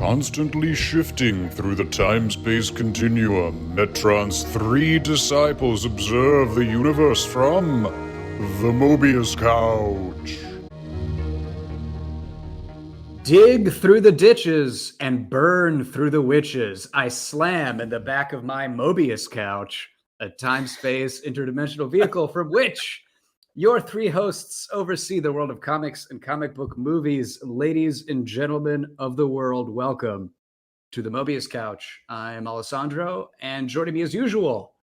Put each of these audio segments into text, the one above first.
constantly shifting through the time-space continuum, Metron's three disciples observe the universe from the Mobius Couch. Dig through the ditches and burn through the witches. I slam in the back of my Mobius Couch, a time-space interdimensional vehicle from which your three hosts oversee the world of comics and comic book movies. Ladies and gentlemen of the world, welcome to the Mobius Couch. I am Alessandro, and joining me as usual,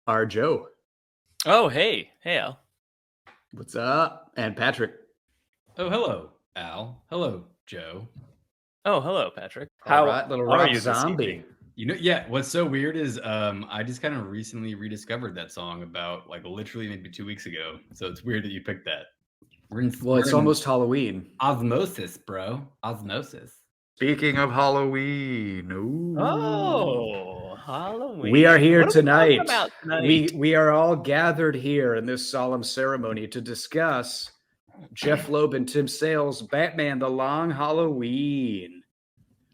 our Joe. Oh, hey. Hey, Al. What's up? And Patrick. Oh, hello, Al. Hello, Joe. Oh, hello, Patrick. All right, little how are Rob you this Zombie. evening? You know, yeah, what's so weird is I just kind of recently rediscovered that song about like literally maybe 2 weeks ago. So it's weird that you picked that. Well, it's almost Halloween. Osmosis, bro. Osmosis. Speaking of Halloween, Oh, Halloween. we are here What are we tonight. talking about tonight? We are all gathered here in this solemn ceremony to discuss Jeph Loeb and Tim Sale's Batman: The Long Halloween,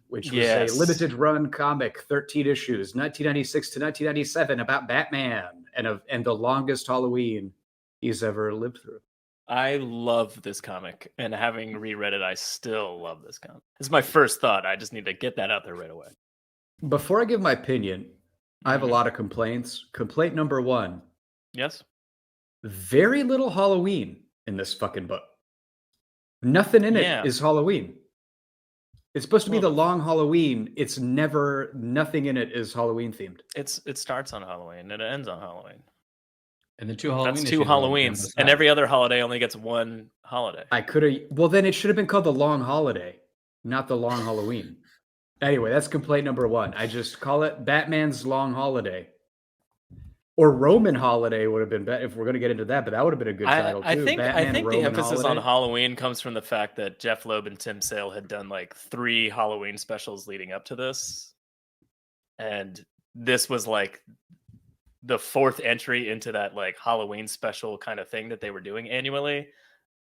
which was a limited run comic, 13 issues, 1996 to 1997, about Batman and the longest Halloween he's ever lived through. I love this comic, and having reread it, I still love this comic. It's my first thought. I just need to get that out there right away. Before I give my opinion, I have a lot of complaints. Complaint number one. Yes? Very little Halloween in this fucking book. Nothing in it is Halloween. It's supposed to be the long Halloween. It's never, nothing in it is Halloween themed. It starts on Halloween, and it ends on Halloween. And the two Halloween. That's two Halloweens, and every other holiday only gets one holiday. I could have, well, then it should have been called the Long Holiday, not the Long Halloween. Anyway, that's complaint number one. I just call it Batman's Long Holiday. Or Roman Holiday would have been better if we're going to get into that, but that would have been a good title too. I think the Roman emphasis Holiday. on Halloween comes from the fact that Jeph Loeb and Tim Sale had done like 3 Halloween specials leading up to this. And this was like the 4th entry into that like Halloween special kind of thing that they were doing annually.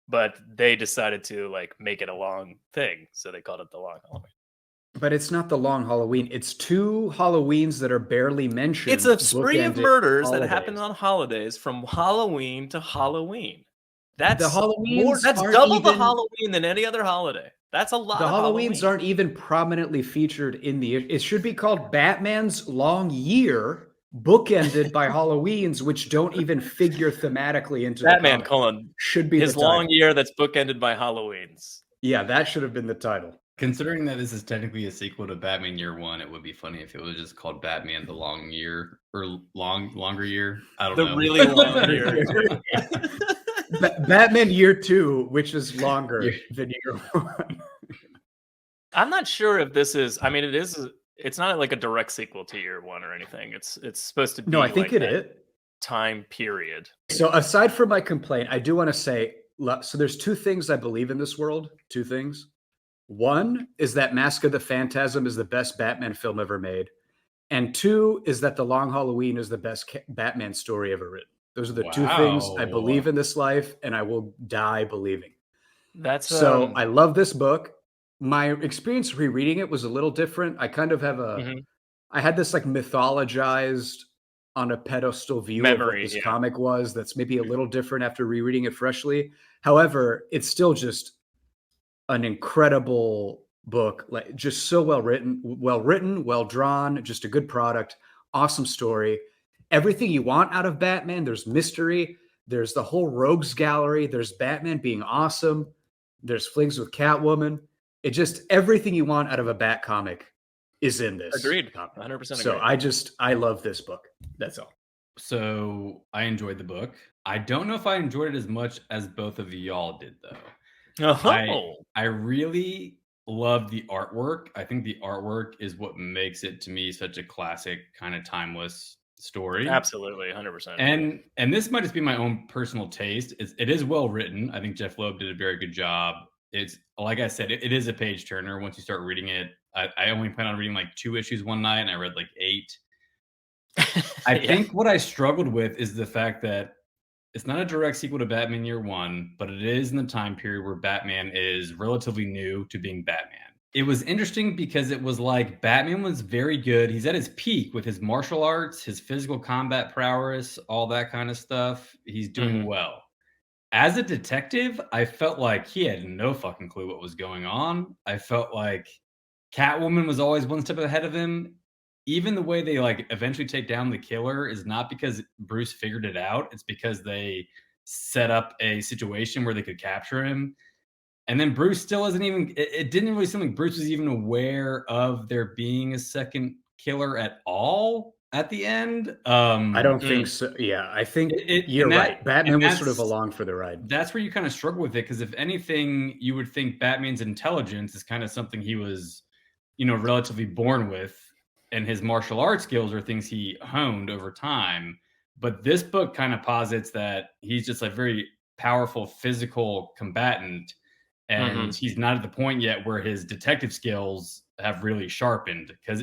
But they decided to like make it a long thing. So they called it the Long Halloween. But it's not the Long Halloween. It's 2 Halloweens that are barely mentioned. It's a spree of murders holidays. that happen on holidays from Halloween to Halloween. That's the Halloweens. That's double the Halloween than any other holiday. That's a lot. The of Halloweens aren't even prominently featured in the. It should be called Batman's Long Year, bookended by Halloweens, which don't even figure thematically into Batman: the comic. Should be his long year that's bookended by Halloweens. Yeah, that should have been the title. Considering that this is technically a sequel to Batman Year One, it would be funny if it was just called Batman: The Long Year or Longer Year. I don't know. The really long year. Batman Year 2, which is longer than Year 1. I'm not sure if this is. I mean, it is. It's not like a direct sequel to Year 1 or anything. It's supposed to be. No, I think like it is. Time period. So aside from my complaint, I do want to say. So there's 2 things I believe in this world. 2 things. One is that Mask of the Phantasm is the best Batman film ever made. And 2 is that The Long Halloween is the best Batman story ever written. Those are the 2 things I believe in this life, and I will die believing. That's so I love this book. My experience rereading it was a little different. I kind of have I had this like mythologized on a pedestal view of what this comic was. That's maybe a little different after rereading it freshly. However, it's still just an incredible book, like just so well written, well drawn, just a good product, awesome story. Everything you want out of Batman. There's mystery. There's the whole rogues gallery. There's Batman being awesome. There's flings with Catwoman. It just everything you want out of a Bat comic is in this. Agreed. 100% agreed. So I love this book. That's all. So I enjoyed the book. I don't know if I enjoyed it as much as both of y'all did, though. I really love the artwork. I think the artwork is what makes it to me such a classic, kind of timeless story. Absolutely, 100%. And this might just be my own personal taste. It is well written. I think Jeph Loeb did a very good job. It's like I said, it is a page turner. Once you start reading it, I only plan on reading like 2 issues one night, and I read like 8. I think what I struggled with is the fact that it's not a direct sequel to Batman Year One, but it is in the time period where Batman is relatively new to being Batman. it was interesting because it was like Batman was very good. He's at his peak with his martial arts, his physical combat prowess, all that kind of stuff. He's doing well. As a detective, I felt like he had no fucking clue what was going on. I felt like Catwoman was always one step ahead of him. Even the way they like eventually take down the killer is not because Bruce figured it out. It's because they set up a situation where they could capture him. And then Bruce still isn't even, it didn't really seem like Bruce was even aware of there being a second killer at all at the end. I don't think so. Yeah, I think you're right. Batman was sort of along for the ride. That's where you kind of struggle with it, because if anything, you would think Batman's intelligence is kind of something he was, relatively born with, and his martial arts skills are things he honed over time. But this book kind of posits that he's just a very powerful physical combatant, and he's not at the point yet where his detective skills have really sharpened, because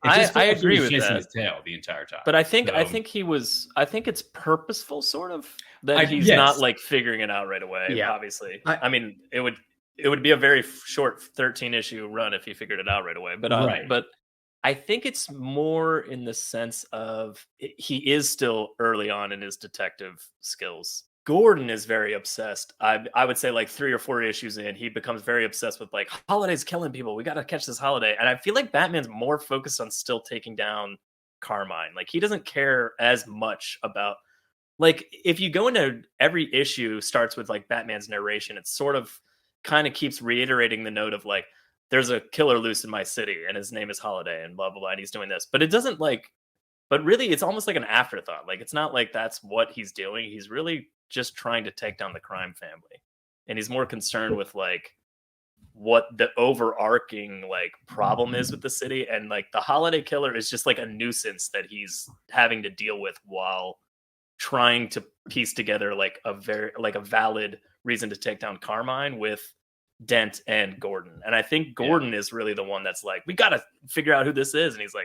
I agree with chasing his tail the entire time. But I think it's purposeful, sort of, that he's not like figuring it out right away. Yeah, obviously. I mean, it would be a very short 13-issue run if he figured it out right away. But but I think it's more in the sense of he is still early on in his detective skills. Gordon is very obsessed. I would say like 3 or 4 issues in, he becomes very obsessed with like, Holiday's killing people. We got to catch this Holiday. And I feel like Batman's more focused on still taking down Carmine. Like, he doesn't care as much about, like, if you go into every issue starts with like Batman's narration, it sort of kind of keeps reiterating the note of like, there's a killer loose in my city and his name is Holiday and blah, blah, blah. And he's doing this, but it doesn't like, but really it's almost like an afterthought. Like, it's not like that's what he's doing. He's really just trying to take down the crime family, and he's more concerned with like what the overarching like problem is with the city, and like the Holiday killer is just like a nuisance that he's having to deal with while trying to piece together like a valid reason to take down Carmine with Dent and Gordon. And I think Gordon is really the one that's like, we got to figure out who this is. And he's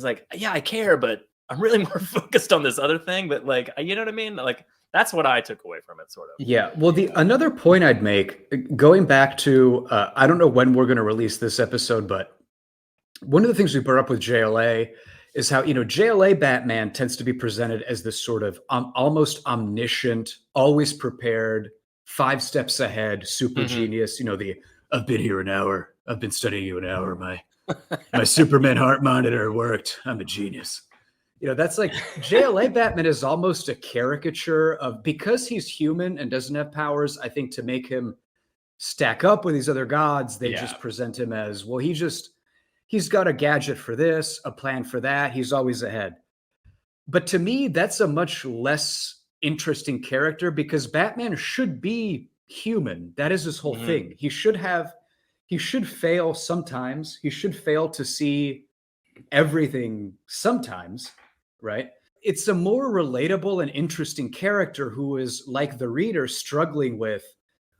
like, yeah, I care, but I'm really more focused on this other thing. But like, you know what I mean? Like, that's what I took away from it, sort of. Yeah. Well, another point I'd make, going back to, I don't know when we're going to release this episode, but one of the things we brought up with JLA is how, JLA Batman tends to be presented as this sort of almost omniscient, always prepared, 5 steps ahead, super genius. I've been here an hour. I've been studying you an hour. My Superman heart monitor worked. I'm a genius. That's like JLA Batman is almost a caricature of, because he's human and doesn't have powers, I think to make him stack up with these other gods, they just present him as, well, he's got a gadget for this, a plan for that. He's always ahead. But to me, that's a much less interesting character, because Batman should be human. That is his whole thing. He should fail sometimes. He should fail to see everything sometimes. Right? It's a more relatable and interesting character who is, like the reader, struggling with,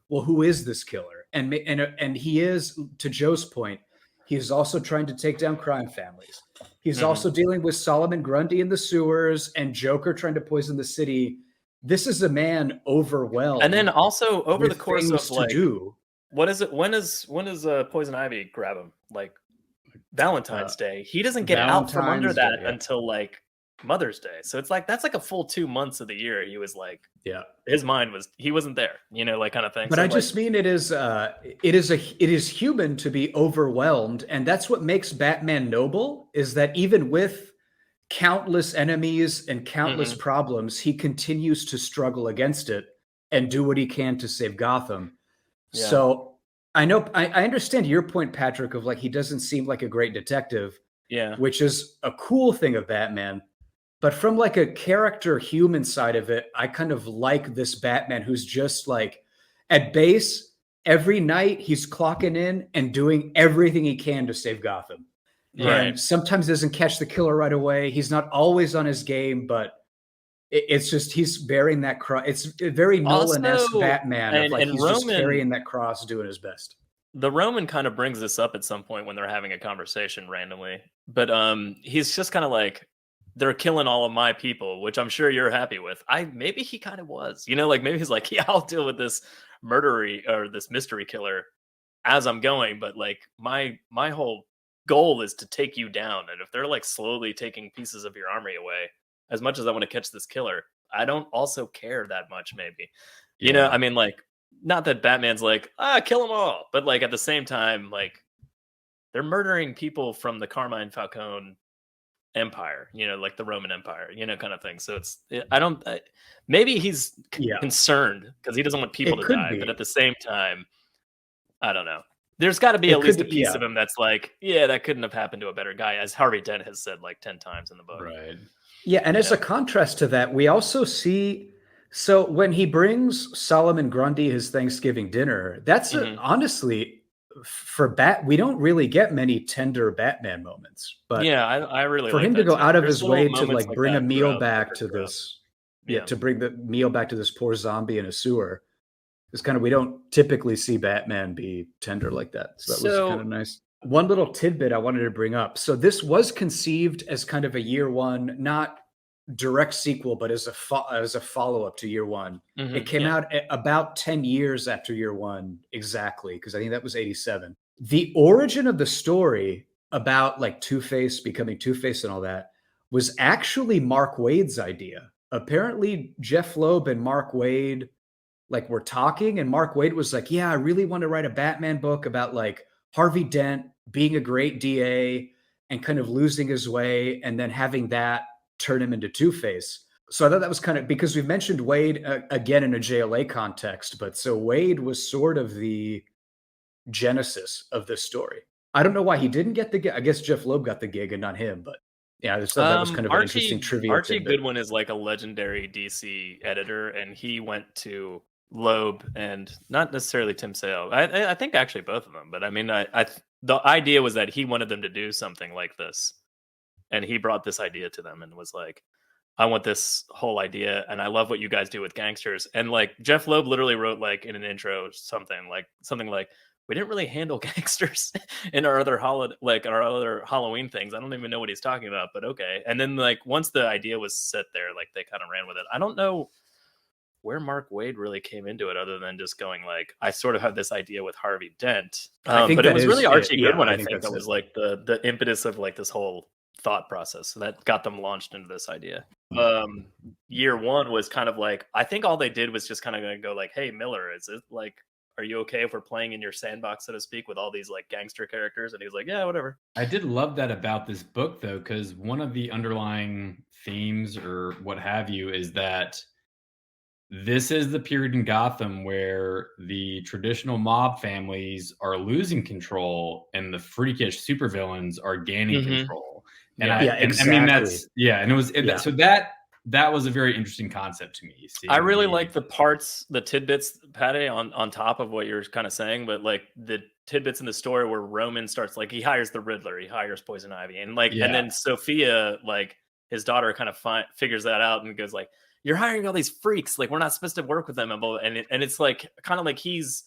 well, who is this killer? And he is, to Joe's point, he's also trying to take down crime families. He's also dealing with Solomon Grundy in the sewers and Joker trying to poison the city. This is a man overwhelmed. And then also over the course of like, what is it? When does Poison Ivy grab him? Like Valentine's Day. He doesn't get out from under that until like Mother's Day. So it's like, that's like a full 2 months of the year. He was like, his mind he wasn't there, like kind of thing. But so I just mean it is human to be overwhelmed. And that's what makes Batman noble, is that even with countless enemies and countless problems, he continues to struggle against it and do what he can to save Gotham. Yeah. So I know, I understand your point, Patrick, of like, he doesn't seem like a great detective, which is a cool thing of Batman. But from like a character human side of it, I kind of like this Batman who's just like, at base, every night he's clocking in and doing everything he can to save Gotham. Right. And sometimes doesn't catch the killer right away. He's not always on his game, but it's just, he's bearing that cross. It's a very Nolan-esque Batman. He's just carrying that cross, doing his best. The Roman kind of brings this up at some point when they're having a conversation randomly. But he's just kind of like, they're killing all of my people, which I'm sure you're happy with. Maybe he kind of was, like maybe he's like, yeah, I'll deal with this murdery or this mystery killer as I'm going, but like my whole goal is to take you down. And if they're like slowly taking pieces of your army away, as much as I want to catch this killer, I don't also care that much, maybe. You know, I mean, like, not that Batman's like, kill them all, but like at the same time, like they're murdering people from the Carmine Falcone Empire, you know, like the Roman Empire, you know, kind of thing. So maybe he's concerned because he doesn't want people to die, but at the same time, I don't know. There's got to be at least a piece of him that's like, yeah, that couldn't have happened to a better guy, as Harvey Dent has said like 10 times in the book. Right. Yeah, and as a contrast to that, we also see, so when he brings Solomon Grundy his Thanksgiving dinner, that's honestly, for we don't really get many tender Batman moments. But yeah, I really for like him to go out of his way to like like bring a meal back to this, to bring the meal back to this poor zombie in a sewer. It's kind of, we don't typically see Batman be tender like that. So that was kind of nice. One little tidbit I wanted to bring up. So this was conceived as kind of a year one, not direct sequel, but as a follow-up to year one. It came out about 10 years after year one, exactly, because I think that was 87. The origin of the story about like Two-Face becoming Two-Face and all that was actually Mark Waid's idea. Apparently, Jeph Loeb and Mark Waid like were talking, and Mark Waid was like, yeah, I really want to write a Batman book about like Harvey Dent being a great DA and kind of losing his way and then having that turn him into Two-Face. So I thought that was kind of, because we've mentioned Waid again in a JLA context, but so Waid was sort of the genesis of this story. I don't know why he didn't get the gig. I guess Jeph Loeb got the gig and not him, but yeah, I just thought that was kind of an interesting trivia. Archie Goodwin is like a legendary DC editor, and he went to Loeb and not necessarily Tim Sale. I think actually both of them, but I mean, the idea was that he wanted them to do something like this, and he brought this idea to them and was like, I want this whole idea, and I love what you guys do with gangsters. And like Jeph Loeb literally wrote like in an intro something like we didn't really handle gangsters in our other Halloween things. I don't even know what he's talking about, but okay. And then like once the idea was set there, like they kind of ran with it. I don't know where Mark Waid really came into it, other than just going like, I sort of have this idea with Harvey Dent. But it was really Archie Goodwin, I think that was like the impetus of like this whole thought process. So that got them launched into this idea. Year one was kind of like, I think all they did was just kind of going to go like, hey, Miller, is it like, are you okay if we're playing in your sandbox, so to speak, with all these like gangster characters? And he was like, yeah, whatever. I did love that about this book, though, because one of the underlying themes or what have you is that this is the period in Gotham where the traditional mob families are losing control and the freakish supervillains are gaining control. And exactly. I mean, that's, and it was, so that was a very interesting concept to me. I really like the tidbits, Patty, on top of what you're kind of saying, but like the tidbits in the story where Roman starts, like he hires the Riddler, he hires Poison Ivy, and like, and then Sophia, like his daughter kind of figures that out and goes like, you're hiring all these freaks, like we're not supposed to work with them. And it's like, kind of like he's,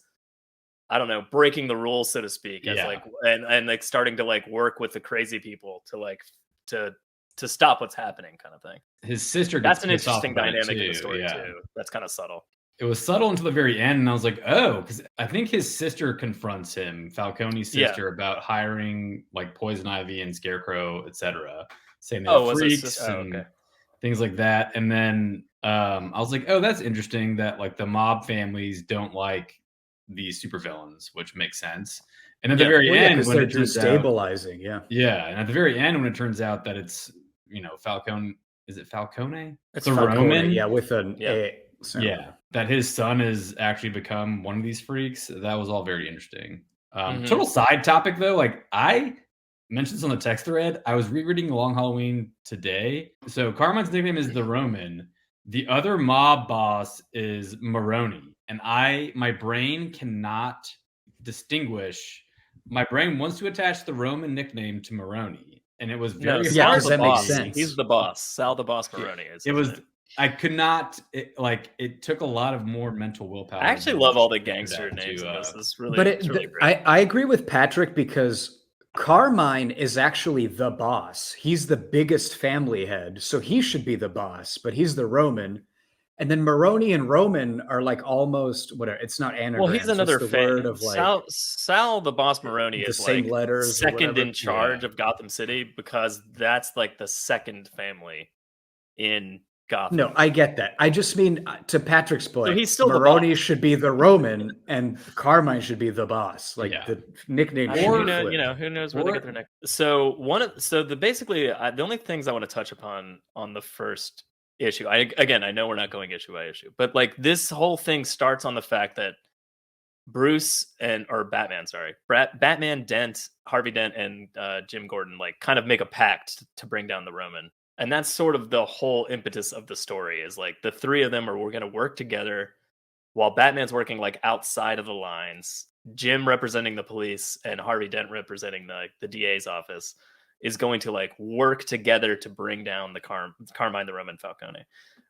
I don't know, breaking the rules, so to speak, as like, and like starting to like work with the crazy people to like, to stop what's happening, kind of thing. His sister gets an interesting dynamic in the story too. That's kind of subtle. It was subtle until the very end, and I was like, oh, because I think his sister confronts him, Falcone's sister, about hiring like Poison Ivy and Scarecrow, etc., saying they're freaks and things like that. And then I was like, oh, that's interesting that like the mob families don't like these supervillains, which makes sense. And at the very end, when they're destabilizing, and at the very end, when it turns out that it's, you know, Falcone, is it Falcone? It's the Roman, with an that his son has actually become one of these freaks. That was all very interesting. Total side topic though, like I mentioned this on the text thread. I was rereading Long Halloween today. So Carmine's nickname is the Roman. The other mob boss is Maroni, and my brain cannot distinguish. My brain wants to attach the Roman nickname to Maroni, and it was very because that makes sense. He's the boss. Sal the Boss Maroni is. It was. I could not. It took a lot of more mental willpower. I actually love all the gangster names. This is really, but it's really great. I agree with Patrick because Carmine is actually the boss. He's the biggest family head, so he should be the boss. But he's the Roman, And then Maroni and Roman are like almost whatever. It's not anagrams. Well, he's another word of like Sal the Boss Maroni the is same like letters second in charge of Gotham City because that's like the second family in Gotham. No, I get that. I just mean to Patrick's point. So he's still Maroni the boss. should be the Roman, and Carmine should be the boss. Like the nickname. Or who knows where they get their neck. So basically the only things I want to touch upon on the first issue. I know we're not going issue by issue, but like this whole thing starts on the fact that Batman, Dent, Harvey Dent, and Jim Gordon like kind of make a pact to bring down the Roman. And that's sort of the whole impetus of the story is like the three of them we're going to work together while Batman's working like outside of the lines. Jim representing the police and Harvey Dent representing the DA's office is going to like work together to bring down the Carmine the Roman Falcone.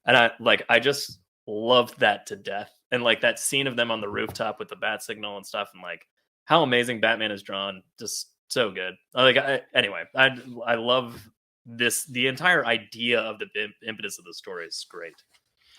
And I just loved that to death. And like that scene of them on the rooftop with the bat signal and stuff and like how amazing Batman is drawn. Just so good. I love this. The entire idea of the impetus of the story is great.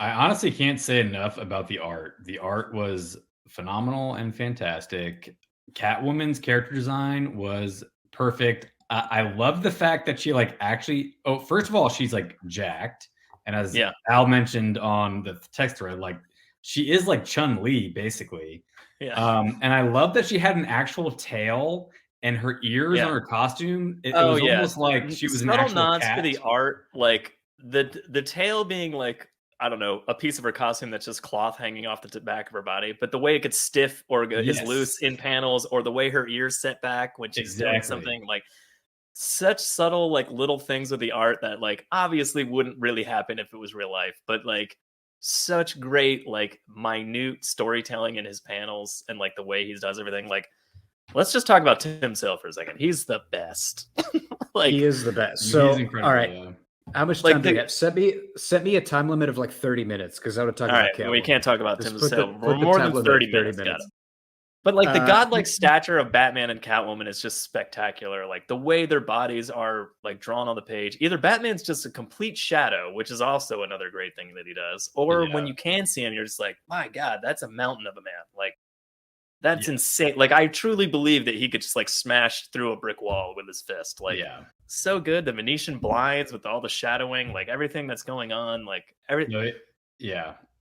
I honestly can't say enough about the art. The art was phenomenal and fantastic. Catwoman's character design was perfect. I love the fact that she like actually. Oh, first of all, she's like jacked, and as Al mentioned on the text thread, like she is like Chun-Li basically. Yeah. And I love that she had an actual tail. And her ears on her costume, it was almost like she was an actual nods cat. To the art, like the tail being like, I don't know, a piece of her costume that's just cloth hanging off the back of her body, but the way it gets stiff or is loose in panels, or the way her ears set back when she's doing something, like such subtle like little things with the art that like obviously wouldn't really happen if it was real life, but like such great like minute storytelling in his panels and like the way he does everything. Like, let's just talk about Tim Sale for a second. He's the best. Like he is the best. So all right. Yeah. How much time do we have? Set me a time limit of like 30 minutes because I would talk about Catwoman. We can't talk about Tim Sale for more than 30 minutes. But like the godlike stature of Batman and Catwoman is just spectacular. Like the way their bodies are like drawn on the page. Either Batman's just a complete shadow, which is also another great thing that he does, or when you can see him, you're just like, my God, that's a mountain of a man. Like that's insane. Like I truly believe that he could just like smash through a brick wall with his fist. Like so good. The Venetian blinds with all the shadowing, like everything that's going on, like everything.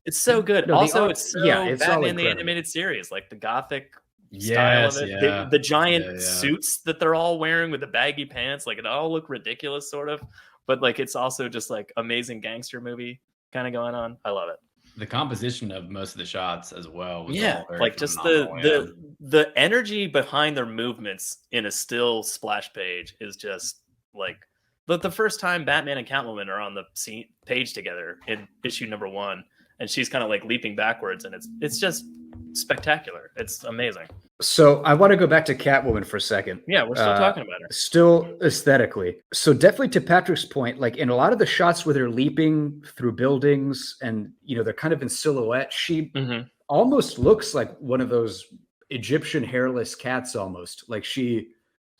It's so good. No, also, it's Batman the animated series, like the gothic style of it. The giant suits that they're all wearing with the baggy pants, like it all look ridiculous, sort of. But like it's also just like amazing gangster movie kind of going on. I love it. The composition of most of the shots as well. Was like just the energy behind their movements in a still splash page is just like the first time Batman and Catwoman are on the page together in issue number 1. And she's kind of like leaping backwards, and it's just spectacular. It's amazing. So I want to go back to Catwoman for a second. Yeah, we're still talking about her. Still aesthetically. So definitely to Patrick's point, like in a lot of the shots where they're leaping through buildings and, you know, they're kind of in silhouette, she almost looks like one of those Egyptian hairless cats almost. Like she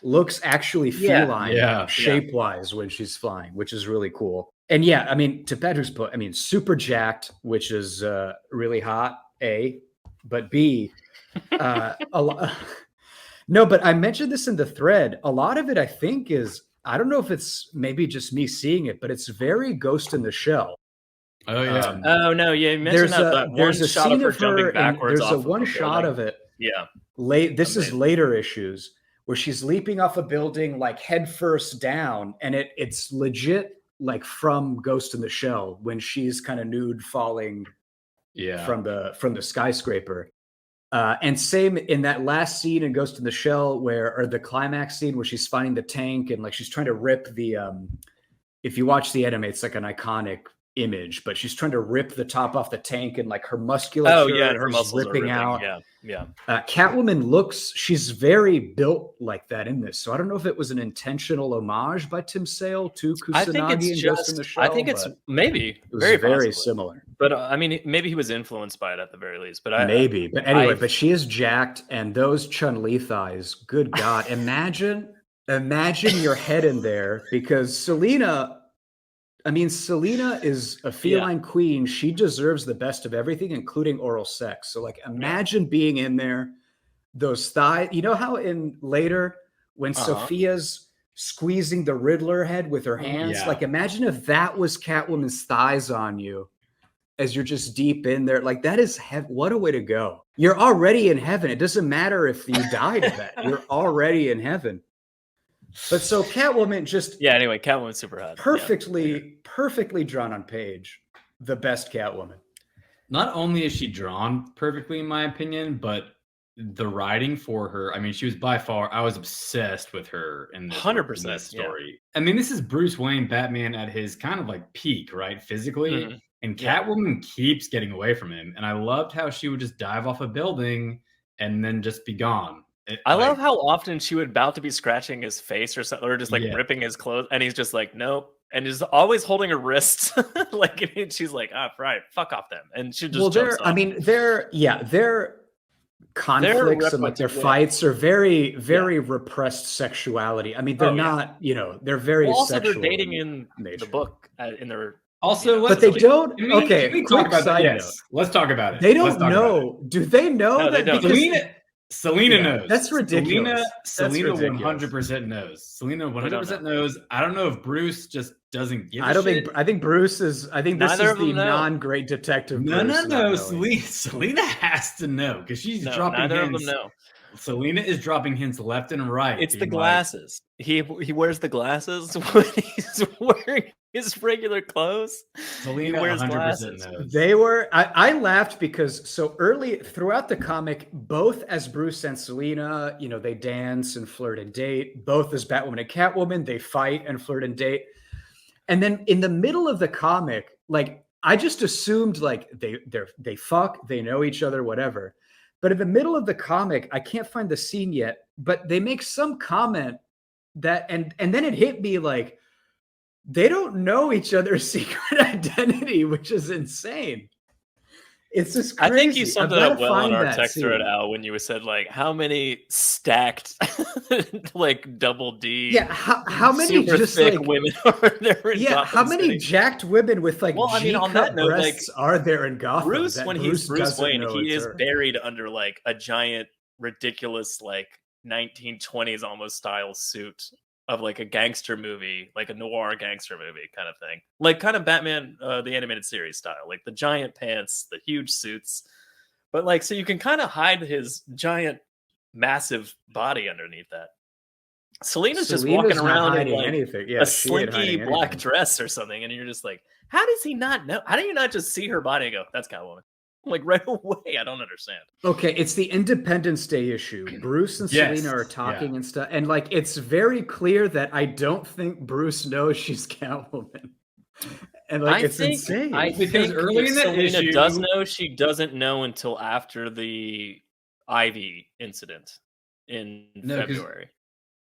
looks actually feline shape-wise when she's flying, which is really cool. And yeah, I mean, to Patrick's point, I mean, super jacked, which is really hot, A, but B, no, but I mentioned this in the thread. A lot of it, I think, is, I don't know if it's maybe just me seeing it, but it's very Ghost in the Shell. Oh, yeah. Oh, no, yeah, you mentioned there's a shot scene of her jumping backwards. There's a one shot of it. Yeah. This is later issues where she's leaping off a building, like head first down, and it's legit like from Ghost in the Shell when she's kind of nude falling from the skyscraper. And same in that last scene in Ghost in the Shell or the climax scene where she's finding the tank and like she's trying to rip the if you watch the anime, it's like an iconic image, but she's trying to rip the top off the tank and like her musculature and her muscles ripping out. Yeah. Catwoman she's very built like that in this. So I don't know if it was an intentional homage by Tim Sale to Kusanagi and Ghost in the Shell. I think it's maybe very similar. But I mean, maybe he was influenced by it at the very least. But but she is jacked, and those Chun-Li thighs. Good God! Imagine your head in there, because Selena I mean, Selena is a feline queen. She deserves the best of everything, including oral sex. So, like, imagine being in there, those thighs. You know how in later when Sophia's squeezing the Riddler head with her hands? Yeah. Like, imagine if that was Catwoman's thighs on you as you're just deep in there. Like, that is what a way to go. You're already in heaven. It doesn't matter if you died of that. You're already in heaven. But so Catwoman just anyway, Catwoman's super hot. Perfectly drawn on page. The best Catwoman. Not only is she drawn perfectly, in my opinion, but the writing for her. I mean, she was by far. I was obsessed with her in this 100% story. I mean, this is Bruce Wayne, Batman at his kind of like peak, right, physically. And Catwoman keeps getting away from him. And I loved how she would just dive off a building and then just be gone. I love how often she would about to be scratching his face or something, or just like ripping his clothes, and he's just like, nope, and is always holding her wrists, like, and she's like, right, fuck off them, and she just jumps off. I mean, their conflicts and like their fights are very, very repressed sexuality. I mean, they're not, they're very sexual. They're dating in the book, in their. Also, but they don't. Can we talk about that? Yes, let's talk about it. They don't know. Do they know that? They don't. Selena knows. That's ridiculous. Selena 100% knows. Selena 100% knows. I don't know if Bruce just doesn't give a shit. I think Bruce is. I think this is the non-great detective. No. Selena has to know because she's dropping hints. Neither of them know. Selena is dropping hints left and right. It's the glasses. He wears the glasses when he's wearing his regular clothes. Selena wears 100% glasses. Knows. They were. I laughed because so early throughout the comic, both as Bruce and Selena, they dance and flirt and date. Both as Batwoman and Catwoman, they fight and flirt and date. And then in the middle of the comic, like I just assumed like they fuck, they know each other, whatever. But in the middle of the comic, I can't find the scene yet, but they make some comment that, and then it hit me like, they don't know each other's secret identity, which is insane. It's just crazy. I think you summed it up well on our text thread, Al, when you said like how many stacked like double D how many super just thick like women are there in Gotham how many City? Jacked women with like on that note, breasts are there in Gotham? Bruce, when he's Bruce Wayne, he is her. buried under like a giant ridiculous like 1920s almost style suit of like a gangster movie, like a noir gangster movie kind of thing. Like kind of Batman, the animated series style, like the giant pants, the huge suits. But like, so you can kind of hide his giant, massive body underneath that. Selena's just walking around in like a slinky black dress or something. And you're just like, how does he not know? How do you not just see her body and go, that's Catwoman? Like right away, I don't understand. Okay, it's the Independence Day issue. Bruce and Selena are talking and stuff, and like it's very clear that I don't think Bruce knows she's Catwoman, and like it's insane. I think early in that issue, does know. She doesn't know until after the Ivy incident in February.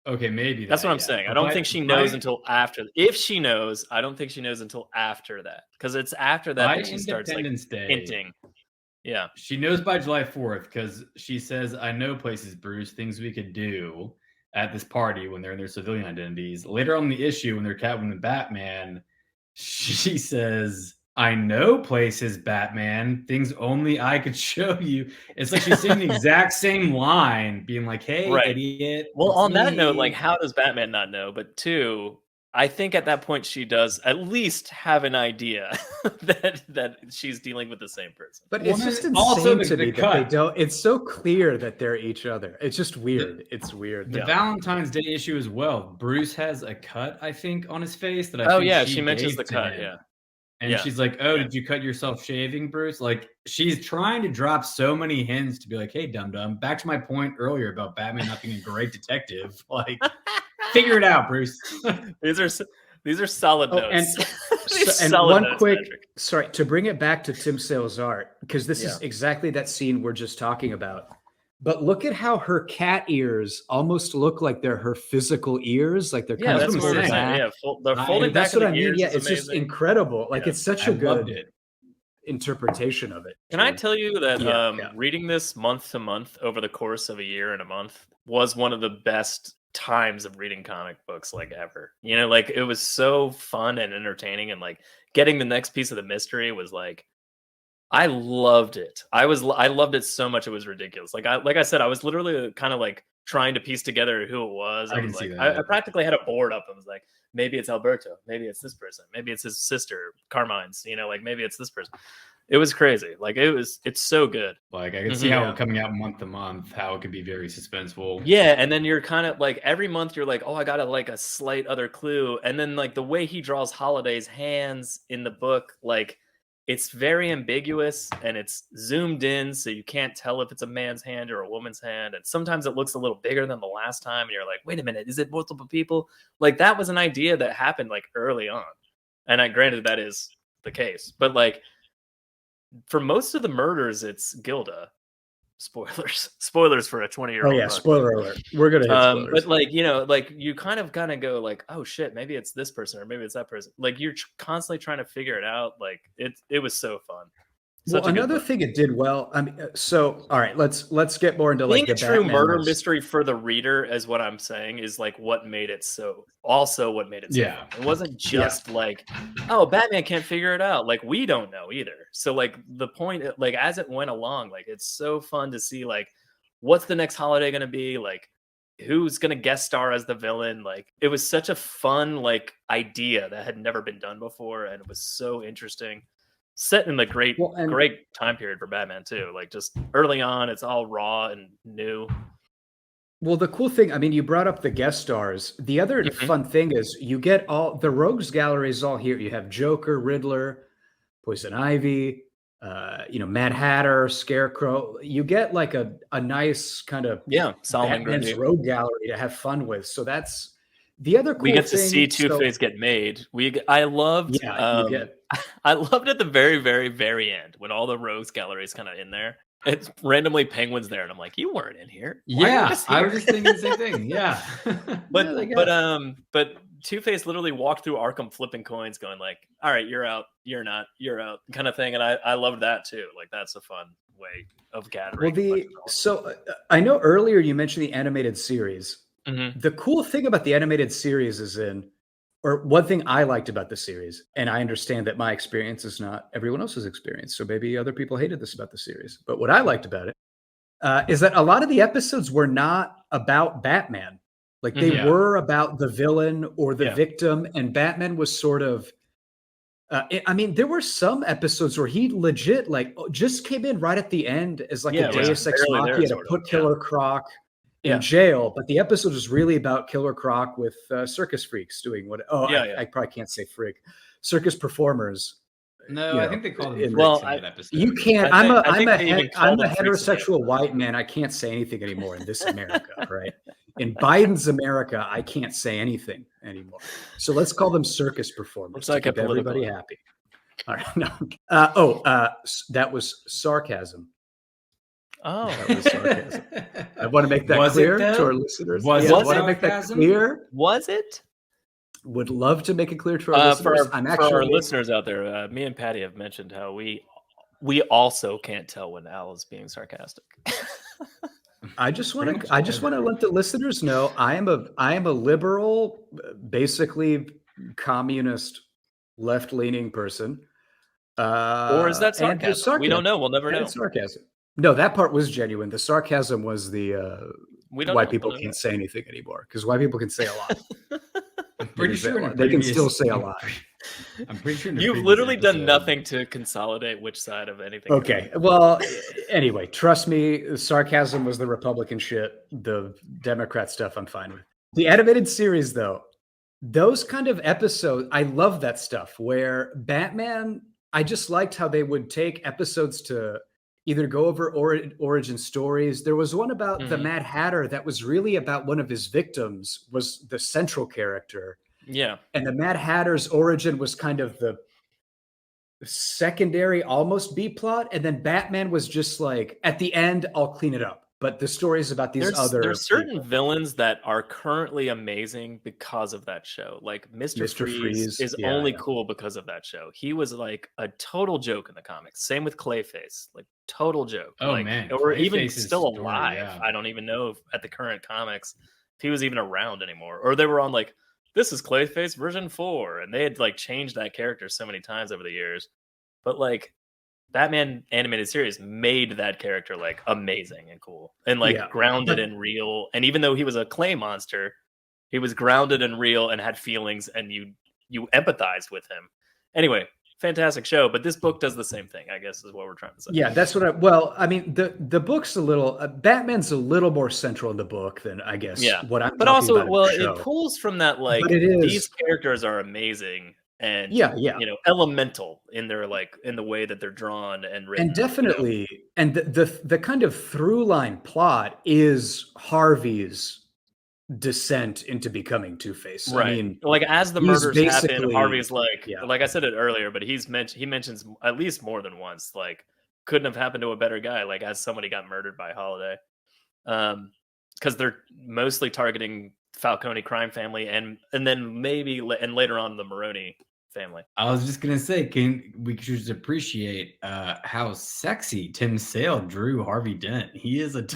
Okay, maybe that's what I'm saying. I don't think she knows until after. If she knows, I don't think she knows until after that, because it's after that she starts like hinting. Yeah, she knows by July 4th because she says, "I know places, Bruce, things we could do at this party when they're in their civilian identities." Later on in the issue, when they're Catwoman and Batman, she says, "I know places, Batman, things only I could show you." It's like she's saying the exact same line, being like, "Hey, idiot." Well, on that note, like, how does Batman not know? But two, I think at that point she does at least have an idea that she's dealing with the same person. But it's just insane to me that they don't. It's so clear that they're each other. It's just weird. It's weird. The Valentine's Day issue as well. Bruce has a cut, I think, on his face that I think she mentions the cut. And she's like, "Oh, did you cut yourself shaving, Bruce?" Like, she's trying to drop so many hints to be like, "Hey, dum-dum, back to my point earlier about Batman not being a great detective. Like, figure it out, Bruce." These are solid notes. And one quick, sorry, to bring it back to Tim Sale's art, because this is exactly that scene we're just talking about. But look at how her cat ears almost look like they're her physical ears, like they're kind of folded back. They're folded back. That's what I mean. Yeah, it's just incredible. Like it's such a good interpretation of it. Can I tell you that reading this month to month over the course of a year and a month was one of the best times of reading comic books like ever. You know, like it was so fun and entertaining, and like getting the next piece of the mystery was like, I loved it. I loved it so much it was ridiculous. Like I said, I was literally kind of like trying to piece together who it was. I was can see like, that. I practically had a board up and was like, maybe it's Alberto, maybe it's this person, maybe it's his sister Carmine's, you know, like maybe it's this person. It was crazy. Like it's so good. Like I can see how coming out month to month, how it could be very suspenseful. Yeah, and then you're kind of like every month you're like, oh, I got like a slight other clue, and then like the way he draws Holiday's hands in the book, like it's very ambiguous and it's zoomed in, so you can't tell if it's a man's hand or a woman's hand, and sometimes it looks a little bigger than the last time, and you're like, wait a minute, is it multiple people? Like that was an idea that happened like early on, and I granted that is the case, but like. For most of the murders, it's Gilda. Spoilers for a 20-year-old. Oh yeah, spoiler alert. We're gonna hit spoilers. But like, you know, like you kind of go like, oh shit, maybe it's this person or maybe it's that person. Like you're constantly trying to figure it out. Like it was so fun. Well, another thing it did well. I mean, so all right, let's get more into like the true Batman murder mystery for the reader, is what I'm saying, is like what made it so. Also, what made it so fun. It wasn't just like, oh, Batman can't figure it out. Like we don't know either. So like the point, like as it went along, like it's so fun to see like what's the next holiday going to be, like who's going to guest star as the villain. Like it was such a fun like idea that had never been done before, and it was so interesting. Set in the great time period for Batman too. Like just early on, it's all raw and new. Well, the cool thing, I mean, you brought up the guest stars. The other fun thing is you get all the Rogues Gallery is all here. You have Joker, Riddler, Poison Ivy, you know, Mad Hatter, Scarecrow. You get like a nice kind of Batman's Rogue Gallery to have fun with. So that's the other cool thing. We get to see Two-Face get made. I loved I loved at the very, very, very end when all the Rogues Gallery is kind of in there. It's randomly Penguin's there, and I'm like, you weren't in here. I was just thinking the same thing. Yeah, but Two-Face literally walked through Arkham flipping coins, going like, all right, you're out, you're not, you're out, kind of thing. And I loved that too. Like that's a fun way of gathering. Well, I know earlier you mentioned the animated series. Mm-hmm. The cool thing about the animated series or one thing I liked about the series, and I understand that my experience is not everyone else's experience, so maybe other people hated this about the series, but what I liked about it is that a lot of the episodes were not about Batman. Like they were about the villain or the victim, and Batman was sort of, I mean, there were some episodes where he legit like just came in right at the end as like a Deus Ex Machina to put Killer Croc in jail, but the episode was really about Killer Croc with circus freaks doing what? I probably can't say freak. Circus performers. No, I think they call them freaks in that episode. You can't. I'm a heterosexual white man. I can't say anything anymore in this America, right? In Biden's America, I can't say anything anymore. So let's call them circus performers to keep everybody happy. All right. No. That was sarcasm. Oh, that was sarcasm. I want to make that clear to our listeners. Was it? Would love to make it clear to our listeners. For our listeners out there, me and Patty have mentioned how we also can't tell when Al is being sarcastic. I just want to let the listeners know I am a liberal, basically communist, left-leaning person. Or is that sarcasm? We don't know. We'll never know. Sarcasm. No, that part was genuine. The sarcasm was the white people can't say anything anymore because white people can say a lot. I'm pretty sure they can still say a lot. I'm pretty sure you've literally done nothing to consolidate which side of anything. Okay. Well, anyway, trust me, sarcasm was the Republican shit. The Democrat stuff I'm fine with. The animated series, though, those kind of episodes, I love that stuff where Batman, I just liked how they would take episodes to either go over origin stories. There was one about the Mad Hatter that was really about one of his victims was the central character. Yeah. And the Mad Hatter's origin was kind of the secondary, almost B plot. And then Batman was just like, at the end, I'll clean it up. But the stories about there's certain villains that are currently amazing because of that show. Like Mr. Freeze is only cool because of that show. He was like a total joke in the comics. Same with Clayface, like total joke. Oh man, or even still alive. I don't even know if at the current comics. he was even around anymore, or they were on like, this is Clayface version 4, and they had like changed that character so many times over the years. But like Batman animated series made that character like amazing and cool and like grounded and real. And even though he was a clay monster, he was grounded and real and had feelings, and you empathized with him. Anyway, fantastic show, but this book does the same thing, I guess, is what we're trying to say. Yeah, that's what I mean, the book's a little, Batman's a little more central in the book than, I guess, what I'm but also, well, it pulls from that, like, these characters are amazing and, you know, elemental in their, like, in the way that they're drawn and written. And definitely, you know? And the kind of through line plot is Harvey's descent into becoming Two-Face. Right. I mean, like, as the murders happen, Harvey's like I said it earlier, but he mentions at least more than once, like, couldn't have happened to a better guy, like, as somebody got murdered by Holiday. Because they're mostly targeting Falcone crime family and then maybe and later on the Maroni family. I was just gonna say, we should appreciate how sexy Tim Sale drew Harvey Dent. He is a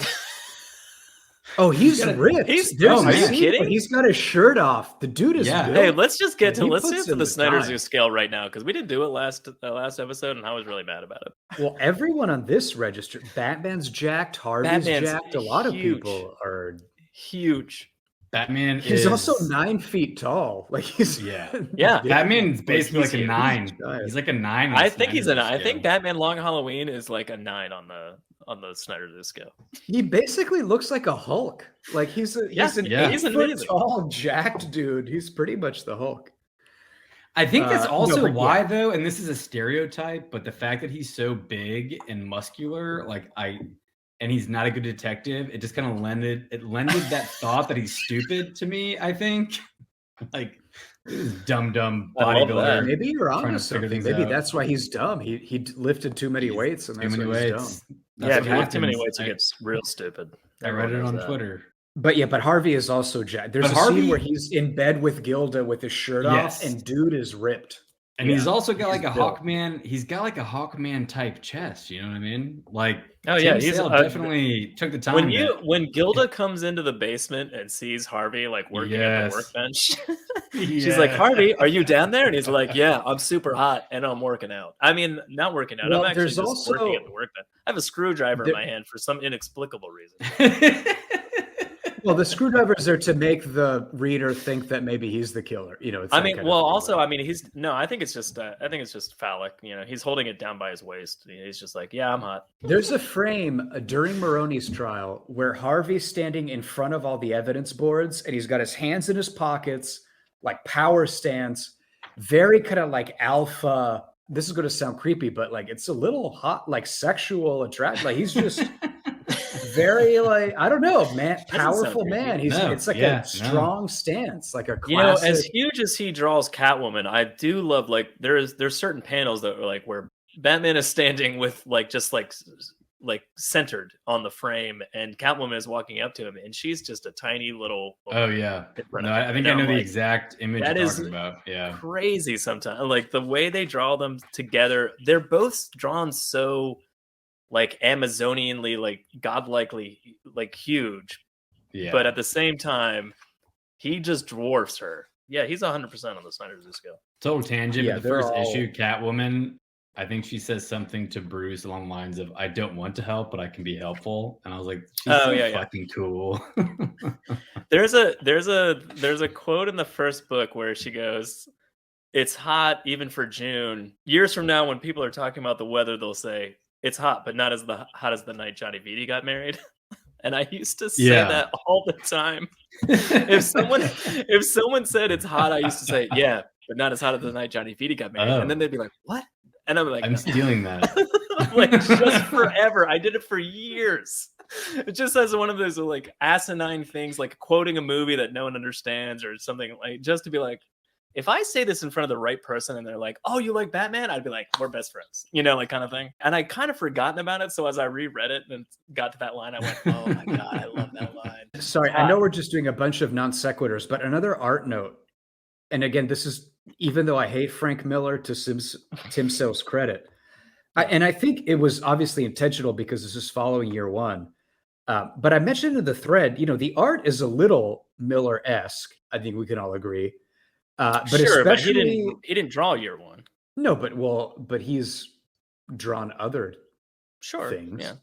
oh, he's ripped. Are you kidding? He's got his shirt off. The dude is built. Hey, let's just get to let's do the Snyder's Zoo scale right now, because we didn't do it last episode, and I was really mad about it. Well, everyone on this register, Batman's jacked, Harvey's jacked. A lot of people are huge. Batman he's also 9 feet tall. Like he's Batman's basically like a 9. He's like a 9. I think he's a 9. I think Batman Long Halloween is like a 9 on the Snyder Zoo scale. He basically looks like a Hulk. Like he's an 8 foot tall, jacked dude. He's pretty much the Hulk. I think that's also why, though, and this is a stereotype, but the fact that he's so big and muscular, and he's not a good detective, it just kind of lended that thought that he's stupid to me, I think. Like, this dumb bodybuilder. Maybe you're onto something. Maybe that's why he's dumb. He lifted too many weights, and that's why he's dumb. If you lift too many weights, it gets real stupid. I read it on Twitter. But Harvey is also jacked. There's a scene where he's in bed with Gilda with his shirt off, and dude is ripped. And he's also got like a Hawkman. He's got like a Hawkman type chest. You know what I mean? Like, Tim Sale definitely took the time. When Gilda comes into the basement and sees Harvey like working at the workbench, she's like, "Harvey, are you down there?" And he's like, "Yeah, I'm super hot and I'm working out. I mean, not working out. I'm actually just working at the workbench. I have a screwdriver in my hand for some inexplicable reason." Well, the screwdrivers are to make the reader think that maybe he's the killer. You know, I think it's just phallic. You know, he's holding it down by his waist. He's just like, yeah, I'm hot. There's a frame during Maroni's trial where Harvey's standing in front of all the evidence boards, and he's got his hands in his pockets, like power stance, very kind of like alpha. This is going to sound creepy, but like it's a little hot, like sexual attraction. Like he's just. Very like I don't know, man, powerful man. It's like a strong stance, like a classic. You know, as huge as he draws Catwoman, I do love like there's certain panels that are like where Batman is standing with like just like centered on the frame, and Catwoman is walking up to him, and she's just a tiny little. Oh yeah, no, I think I know the exact image you're talking about. Yeah, crazy sometimes. Like the way they draw them together, they're both drawn so. Like Amazonianly, like godlikely, like huge, but at the same time, he just dwarfs her. Yeah, he's 100% on the Snyder Zoo scale. Total tangent. But the first issue, Catwoman, I think she says something to Bruce along the lines of, "I don't want to help, but I can be helpful." And I was like, "She's fucking cool." There's a quote in the first book where she goes, "It's hot even for June. Years from now, when people are talking about the weather, they'll say." It's hot, but not as hot as the night Johnny Vitti got married. And I used to say that all the time. If someone said it's hot, I used to say, yeah, but not as hot as the night Johnny Vitti got married. And then they'd be like, what? And I'm like, I'm stealing that. Like just forever. I did it for years. It just as one of those like asinine things, like quoting a movie that no one understands or something, like just to be like, if I say this in front of the right person and they're like, "Oh, you like Batman?" I'd be like, "We're best friends," you know, like kind of thing. And I kind of forgotten about it, so as I reread it and got to that line, I went, "Oh my god, I love that line." Sorry, I know we're just doing a bunch of non sequiturs, but another art note. And again, this is even though I hate Frank Miller, to Tim Sale's credit, and I think it was obviously intentional because this is following year one. But I mentioned in the thread, the art is a little Miller-esque. I think we can all agree. But sure, especially but he didn't draw year one. No, but he's drawn other things.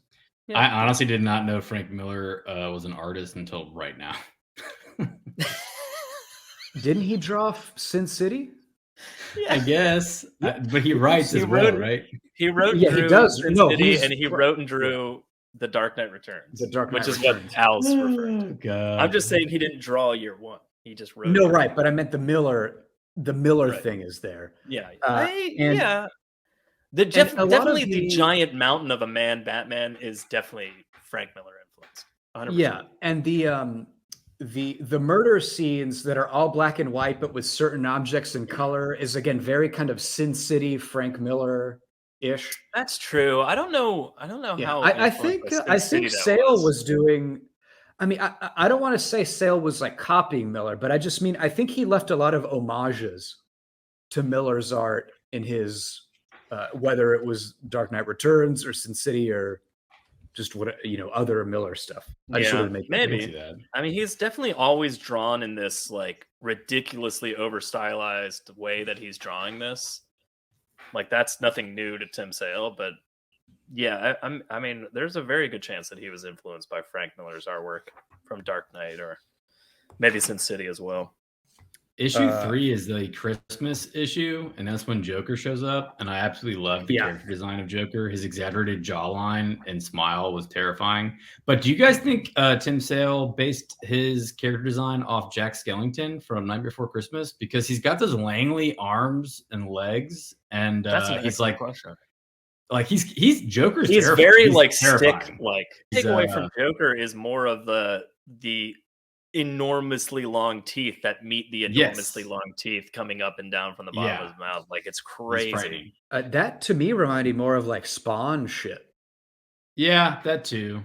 Yeah. I honestly did not know Frank Miller was an artist until right now. Didn't he draw Sin City? Yeah. I guess, but he writes as well, right? He wrote, yeah, he does. Sin City, and he wrote and drew The Dark Knight Returns, which is what Al's referring to. I'm just saying he didn't draw year one. He just wrote. No, right, but I meant the Miller thing is there. Yeah, yeah. Definitely the giant mountain of a man Batman is definitely Frank Miller influenced. 100%. Yeah, and the murder scenes that are all black and white but with certain objects in color is again very kind of Sin City Frank Miller-ish. That's true. I don't know how I think Sale was doing. I mean, I don't want to say Sale was like copying Miller, but I just mean I think he left a lot of homages to Miller's art in his whether it was Dark Knight Returns or Sin City or just what other Miller stuff. I just want to make maybe that. I mean, he's definitely always drawn in this like ridiculously over stylized way that he's drawing this. Like that's nothing new to Tim Sale, but yeah, I mean, there's a very good chance that he was influenced by Frank Miller's artwork from Dark Knight or maybe Sin City as well. Issue 3 is the Christmas issue, and that's when Joker shows up. And I absolutely love the character design of Joker. His exaggerated jawline and smile was terrifying. But do you guys think Tim Sale based his character design off Jack Skellington from Night Before Christmas? Because he's got those Langley arms and legs, and that's like question. Like he's Joker's. He's very like terrifying. Stick like. Takeaway from Joker is more of the enormously long teeth that meet the enormously long teeth coming up and down from the bottom of his mouth. Like it's crazy. That to me reminded more of like Spawn shit. Yeah, that too.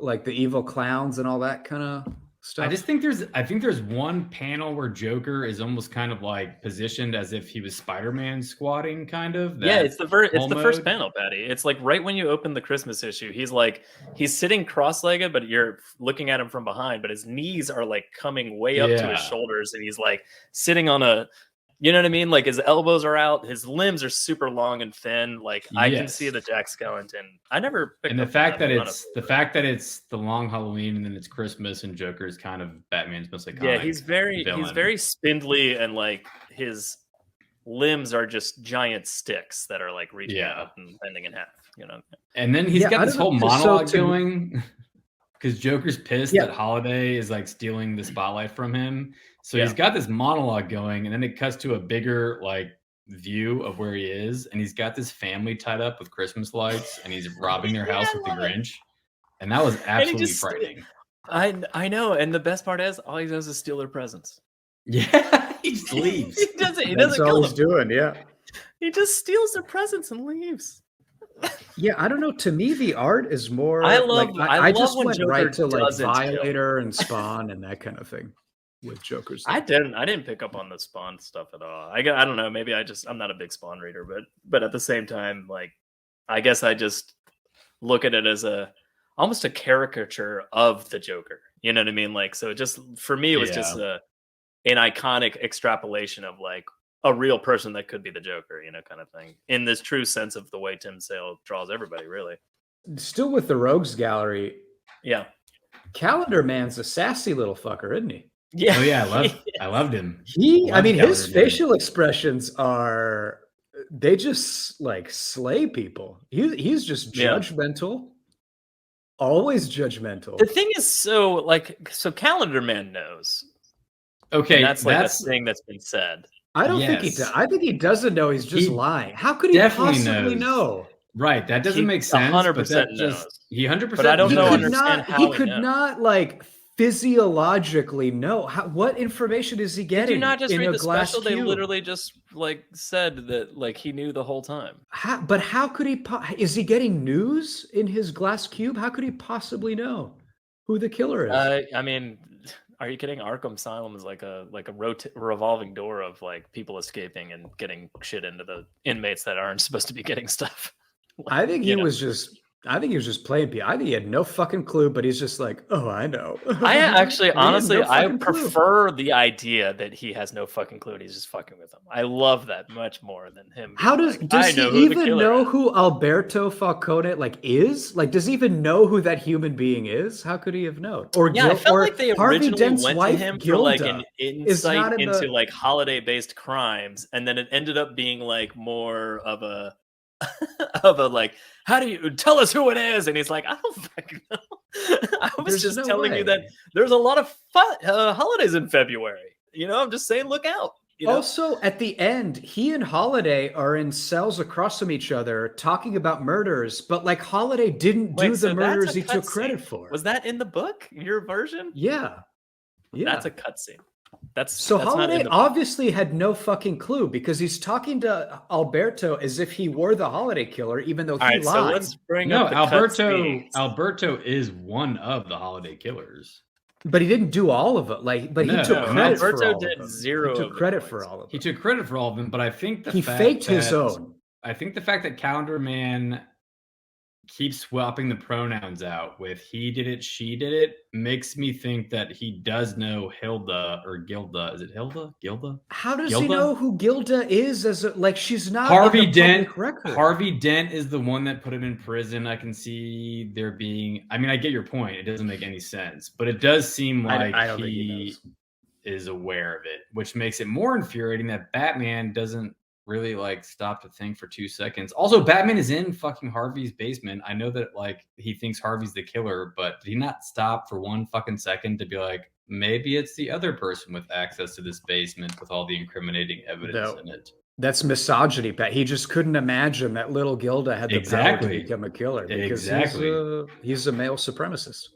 Like the evil clowns and all that kind of stuff. I think there's one panel where Joker is almost kind of like positioned as if he was Spider-Man squatting, kind of. Yeah, it's the first panel, Patty. It's like right when you open the Christmas issue, he's sitting cross-legged, but you're looking at him from behind, but his knees are like coming way up to his shoulders, and he's like sitting on a. You know what I mean? Like his elbows are out, his limbs are super long and thin. Like I can see the Jack Skellington. I never picked and the up fact that it's the long Halloween and then it's Christmas and Joker is kind of Batman's most iconic. Yeah, he's very spindly and like his limbs are just giant sticks that are like reaching up and bending in half. And then he's got this whole monologue going because Joker's pissed that Holiday is like stealing the spotlight from him. So he's got this monologue going, and then it cuts to a bigger like view of where he is, and he's got this family tied up with Christmas lights, and he's robbing their house with the Grinch, and that was absolutely frightening. I know, and the best part is all he does is steal their presents. Yeah, he just leaves. He doesn't kill them. Doing, yeah. He just steals their presents and leaves. Yeah, I don't know. To me, the art is more. I just went Joker right to like Violator and Spawn and that kind of thing. With Joker's I didn't pick up on the Spawn stuff at all. I don't know, maybe I'm not a big Spawn reader, but at the same time, like I guess I just look at it as almost a caricature of the Joker. You know what I mean? Like so just for me it was just an iconic extrapolation of like a real person that could be the Joker, kind of thing. In this true sense of the way Tim Sale draws everybody, really. Still with the Rogues Gallery. Yeah. Calendar Man's a sassy little fucker, isn't he? Yeah. Oh yeah, I loved him. His facial expressions they just like slay people. He's just judgmental. Always judgmental. The thing is so Calendar Man knows. Okay, and that's like a thing that's been said. I don't think he does. I think he doesn't know. He's just lying. How could he possibly know? Right, that doesn't make sense. 100% knows. He 100%. But I don't understand how he could not like physiologically know what information is he getting. Did you not just read the special? Cube? They literally just like said that like he knew the whole time. But how could he? Is he getting news in his glass cube? How could he possibly know who the killer is? I mean, are you kidding? Arkham Asylum is like a revolving door of like people escaping and getting shit into the inmates that aren't supposed to be getting stuff. I think he was just I think he was just playing people. I think he had no fucking clue, but he's just like, oh, I know. I actually, honestly, I clue. prefer the idea that he has no fucking clue and he's just fucking with them. I love that much more than him. How does he even know who Alberto Falcone is? Like, does he even know who that human being is? How could he have known? Or I felt like they Harvey originally Dent's went to wife, him Gilda, for like an insight into like holiday-based crimes, and then it ended up being like more of a like, how do you tell us who it is? And he's like, I don't fucking know. I was just telling you that there's a lot of holidays in February. I'm just saying, look out. Also, at the end, he and Holiday are in cells across from each other talking about murders, but like Holiday didn't do the murders he took credit for. Was that in the book, your version? Yeah. That's a cutscene. That's Holiday obviously had no fucking clue because he's talking to Alberto as if he were the Holiday killer, even though he lied. So let's bring up Alberto is one of the Holiday killers. But he didn't do all of it. He took credit for all of them. Zero. He took credit for all of them. He took credit for all of them, but I think he faked his own. I think the fact that Calendar Man keeps swapping the pronouns out with he did it, she did it, makes me think that he does know Hilda or Gilda. Is it Hilda? Gilda? How does he know who Gilda is? She's not Harvey Dent. Harvey Dent is the one that put him in prison. I can see there being. I mean, I get your point. It doesn't make any sense, but it does seem like he is aware of it, which makes it more infuriating that Batman doesn't really stop to think for 2 seconds. Also, Batman is in fucking Harvey's basement. I know that he thinks Harvey's the killer, but did he not stop for 1 fucking second to be like, maybe it's the other person with access to this basement with all the incriminating evidence in it? That's misogyny, Pat. He just couldn't imagine that little Gilda had the power to become a killer because he's a male supremacist.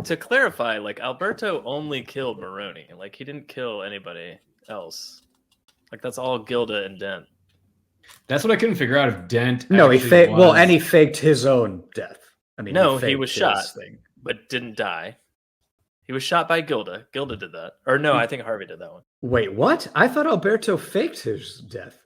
To clarify, Alberto only killed Maroni. He didn't kill anybody else. That's all Gilda and Dent. That's what I couldn't figure out if Dent. No, he faked. Well, and he faked his own death. I mean, no, he was shot, but didn't die. He was shot by Gilda. Gilda did that, or no? I think Harvey did that one. Wait, what? I thought Alberto faked his death.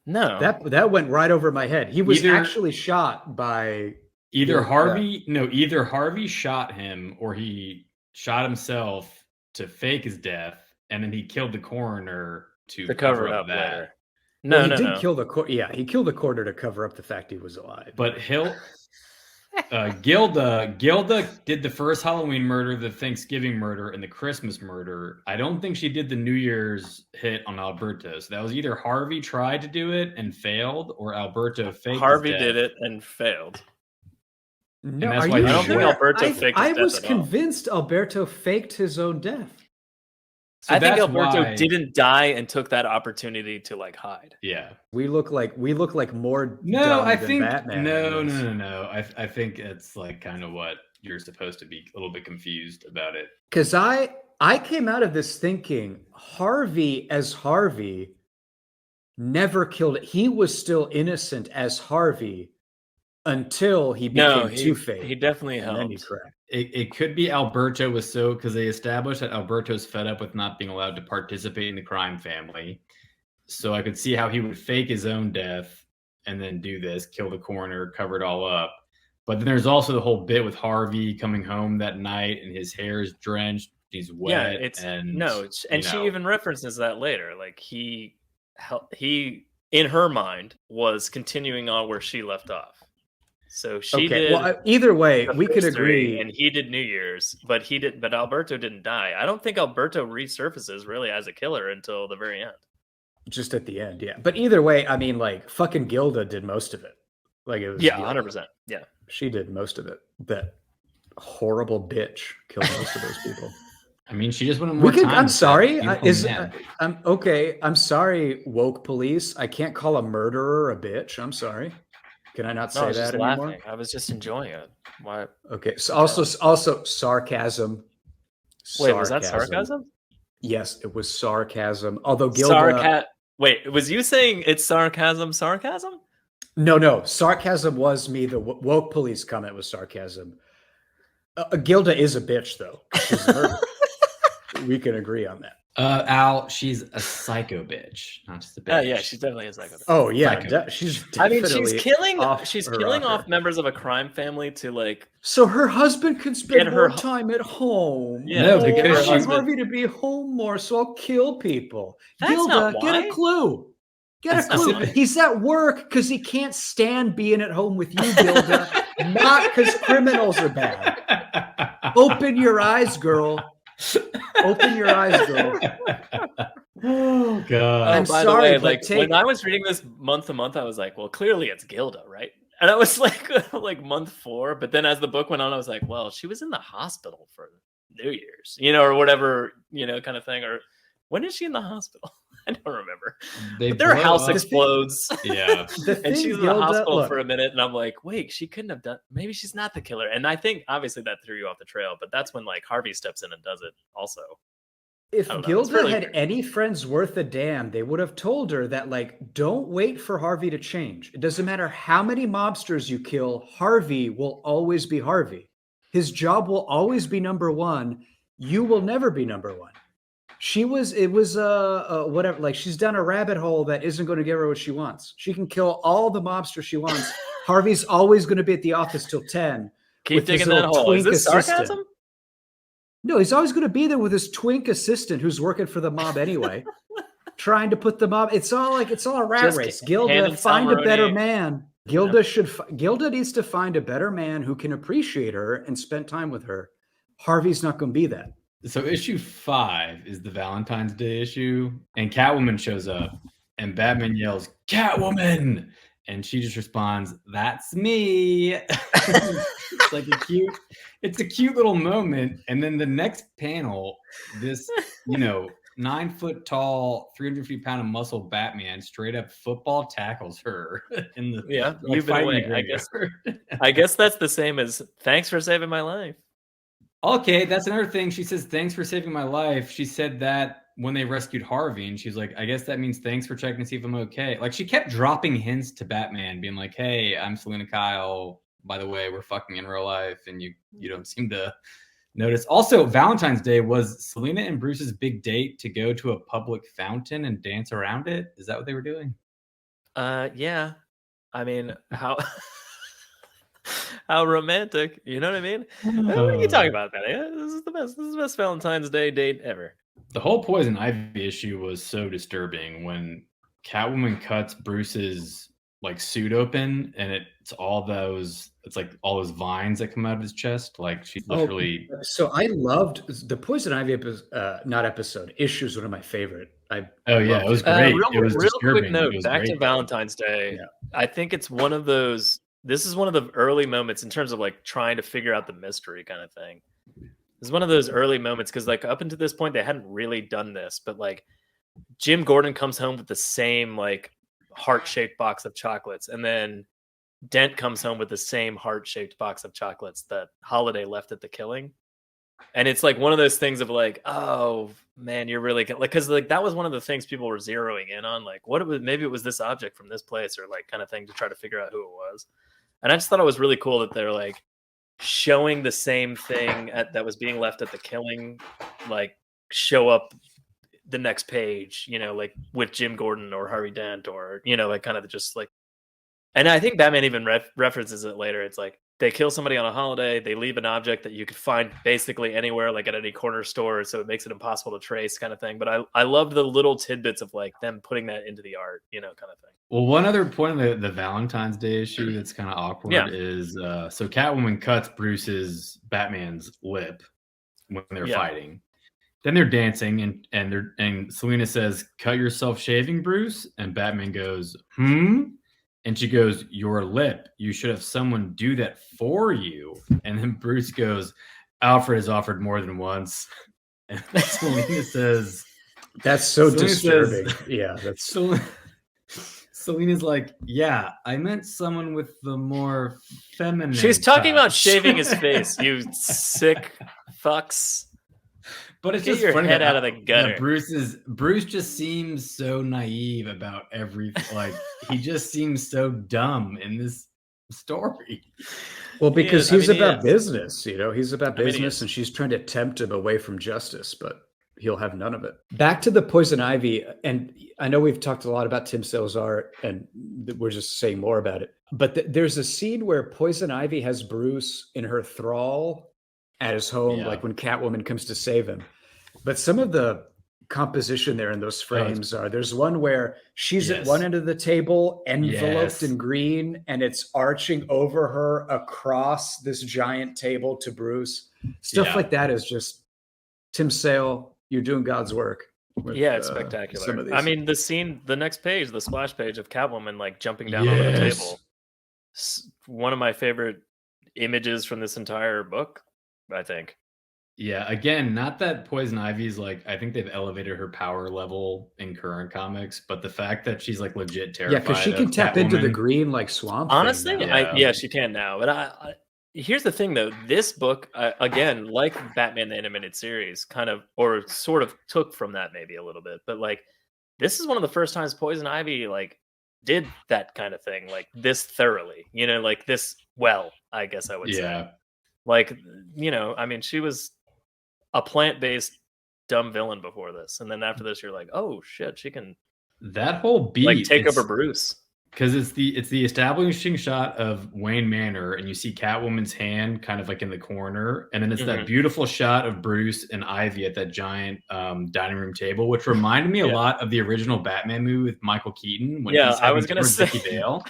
No, that went right over my head. He was actually shot by either Harvey. No, either Harvey shot him, or he shot himself to fake his death, and then he killed the coroner to cover up that. Later. He did kill the he killed the coroner to cover up the fact he was alive. But Gilda did the first Halloween murder, the Thanksgiving murder, and the Christmas murder. I don't think she did the New Year's hit on Alberto. So that was either Harvey tried to do it and failed, or Alberto faked. Harvey did it and failed. No, I don't think Alberto faked his death. I was convinced Alberto faked his own death. So I think Alberto didn't die and took that opportunity to hide. Yeah, we look like more. No, I than think Batman no. I think it's kind of what you're supposed to be a little bit confused about it. Because I came out of this thinking Harvey as Harvey never killed it. He was still innocent as Harvey until he became Two-Face. He definitely helped. And then he cracked. It could be Alberto was because they established that Alberto's fed up with not being allowed to participate in the crime family. So I could see how he would fake his own death and then do this, kill the coroner, cover it all up. But then there's also the whole bit with Harvey coming home that night and his hair is drenched, he's wet. Yeah, she even references that later. He in her mind was continuing on where she left off. So she did. Well, either way, we could agree. And he did New Year's, but Alberto didn't die. I don't think Alberto resurfaces really as a killer until the very end. Just at the end, yeah. But either way, I mean, fucking Gilda did most of it. It was 100%. Yeah, she did most of it. That horrible bitch killed most of those people. I mean, she just wanted more time. I'm sorry. I'm okay. I'm sorry, woke police. I can't call a murderer a bitch. I'm sorry. Can I not say that anymore? Laughing. I was just enjoying it. Why? Okay. So also sarcasm. Wait, was that sarcasm? Yes, it was sarcasm. Although Gilda. Wait, was you saying it's sarcasm? Sarcasm? No. Sarcasm was me. The woke police comment was sarcasm. Gilda is a bitch, though. She's a murderer. We can agree on that. Al, she's a psycho bitch, not just a bitch. Oh yeah, she's definitely a psycho. Oh yeah, she's definitely. She's killing off members of a crime family to like. So her husband can spend more time at home. Yeah, no, because I want Harvey to be home more, so I'll kill people. That's Gilda, not why. get a clue. Get a clue. He's at work because he can't stand being at home with you, Gilda. Not because criminals are bad. Open your eyes, girl. Open your eyes, girl. Oh God! I'm by sorry, the way, like when I was reading this month to month, I was like, well, clearly it's Gilda, right? And I was like month 4, but then as the book went on, I was like, well, she was in the hospital for New Year's, or whatever, kind of thing. Or when is she in the hospital? I don't remember. But their house explodes. Yeah. And she's in the hospital for a minute. And I'm like, wait, she couldn't have done, maybe she's not the killer. And I think obviously that threw you off the trail, but that's when like Harvey steps in and does it also. If Gilda had any friends worth a damn, they would have told her that, like, don't wait for Harvey to change. It doesn't matter how many mobsters you kill, Harvey will always be Harvey. His job will always be number one. You will never be number one. Whatever, like she's down a rabbit hole that isn't going to give her what she wants. She can kill all the mobsters she wants. Harvey's always going to be at the office till 10. Keep digging that hole. Is this sarcasm? No, he's always going to be there with his twink assistant who's working for the mob anyway, trying to put the mob. It's all a rat race. Gilda, find a better man. Gilda needs to find a better man who can appreciate her and spend time with her. Harvey's not going to be that. So issue 5 is the Valentine's Day issue, and Catwoman shows up, and Batman yells, "Catwoman!" And she just responds, "That's me." It's like it's a cute little moment. And then the next panel, this, 9 foot tall, 350 pound of muscle Batman straight up football tackles her in the you've been away. I guess that's the same as "Thanks for saving my life." Okay, that's another thing. She says, "Thanks for saving my life." She said that when they rescued Harvey, and she's like, "I guess that means thanks for checking to see if I'm okay." Like, she kept dropping hints to Batman, being like, "Hey, I'm Selena Kyle. By the way, we're fucking in real life," and you don't seem to notice. Also, Valentine's Day was Selena and Bruce's big date to go to a public fountain and dance around it. Is that what they were doing? Yeah. I mean, how romantic, you know what I mean? What are you talking about, man? This is the best. This is the best Valentine's Day date ever. The whole Poison Ivy issue was so disturbing when Catwoman cuts Bruce's like suit open, and it's all those vines that come out of his chest. Like, she's literally. So I loved the Poison Ivy issue is one of my favorite. It was great. It was real quick note, back to Valentine's Day. Yeah. I think it's one of those. This is one of the early moments in terms of like trying to figure out the mystery kind of thing. This is one of those early moments because like up until this point they hadn't really done this, but like Jim Gordon comes home with the same like heart-shaped box of chocolates, and then Dent comes home with the same heart-shaped box of chocolates that Holiday left at the killing. And it's like one of those things of like, oh man, you're really like, because like that was one of the things people were zeroing in on, like what it was, maybe it was this object from this place or like kind of thing to try to figure out who it was. And I just thought it was really cool that they're like showing the same thing that was being left at the killing, like show up the next page, like with Jim Gordon or Harvey Dent or, like kind of just like, and I think Batman even references it later. It's like they kill somebody on a holiday, they leave an object that you could find basically anywhere, like at any corner store, so it makes it impossible to trace kind of thing. But I love the little tidbits of like them putting that into the art, kind of thing. Well, one other point of the Valentine's Day issue that's kind of awkward is so Catwoman cuts Batman's lip when they're fighting. Then they're dancing and Selena says, "Cut yourself shaving, Bruce?" And Batman goes, "Hmm?" And she goes, "Your lip. You should have someone do that for you." And then Bruce goes, "Alfred has offered more than once." And Selena says, "That's so disturbing." That's Selena's like, "Yeah, I meant someone with the more feminine." She's talking about shaving his face, you sick fucks. But it's just your head out of the gutter. Bruce just seems so naive about everything. Like he just seems so dumb in this story. Well, because he's about business, he's about business, and she's trying to tempt him away from justice. But he'll have none of it. Back to the Poison Ivy, and I know we've talked a lot about Tim Sale's art, and we're just saying more about it. But there's a scene where Poison Ivy has Bruce in her thrall at his home, like when Catwoman comes to save him. But some of the composition there in those frames there's one where she's at one end of the table, enveloped in green, and it's arching over her across this giant table to Bruce. Stuff like that is just Tim Sale. You're doing God's work. It's spectacular. I mean, the next page, the splash page of Catwoman like jumping down over the table. One of my favorite images from this entire book, I think. Yeah, again, not that Poison Ivy's like, I think they've elevated her power level in current comics, but the fact that she's like legit terrified. Yeah, because she can tap into the green like swamp. Honestly, she can now. But here's the thing, though. This book, again, like Batman the Animated Series, kind of, or sort of took from that maybe a little bit. But like, this is one of the first times Poison Ivy like did that kind of thing, like this thoroughly. You know, like this well, I guess I would say. Like, you know, I mean, she was a plant-based dumb villain before this, and then after this, you're like, oh shit, she can. That whole beat like take over Bruce. Because it's the establishing shot of Wayne Manor, and you see Catwoman's hand kind of like in the corner, and then it's that beautiful shot of Bruce and Ivy at that giant dining room table, which reminded me a lot of the original Batman movie with Michael Keaton. When I was gonna say, Dale.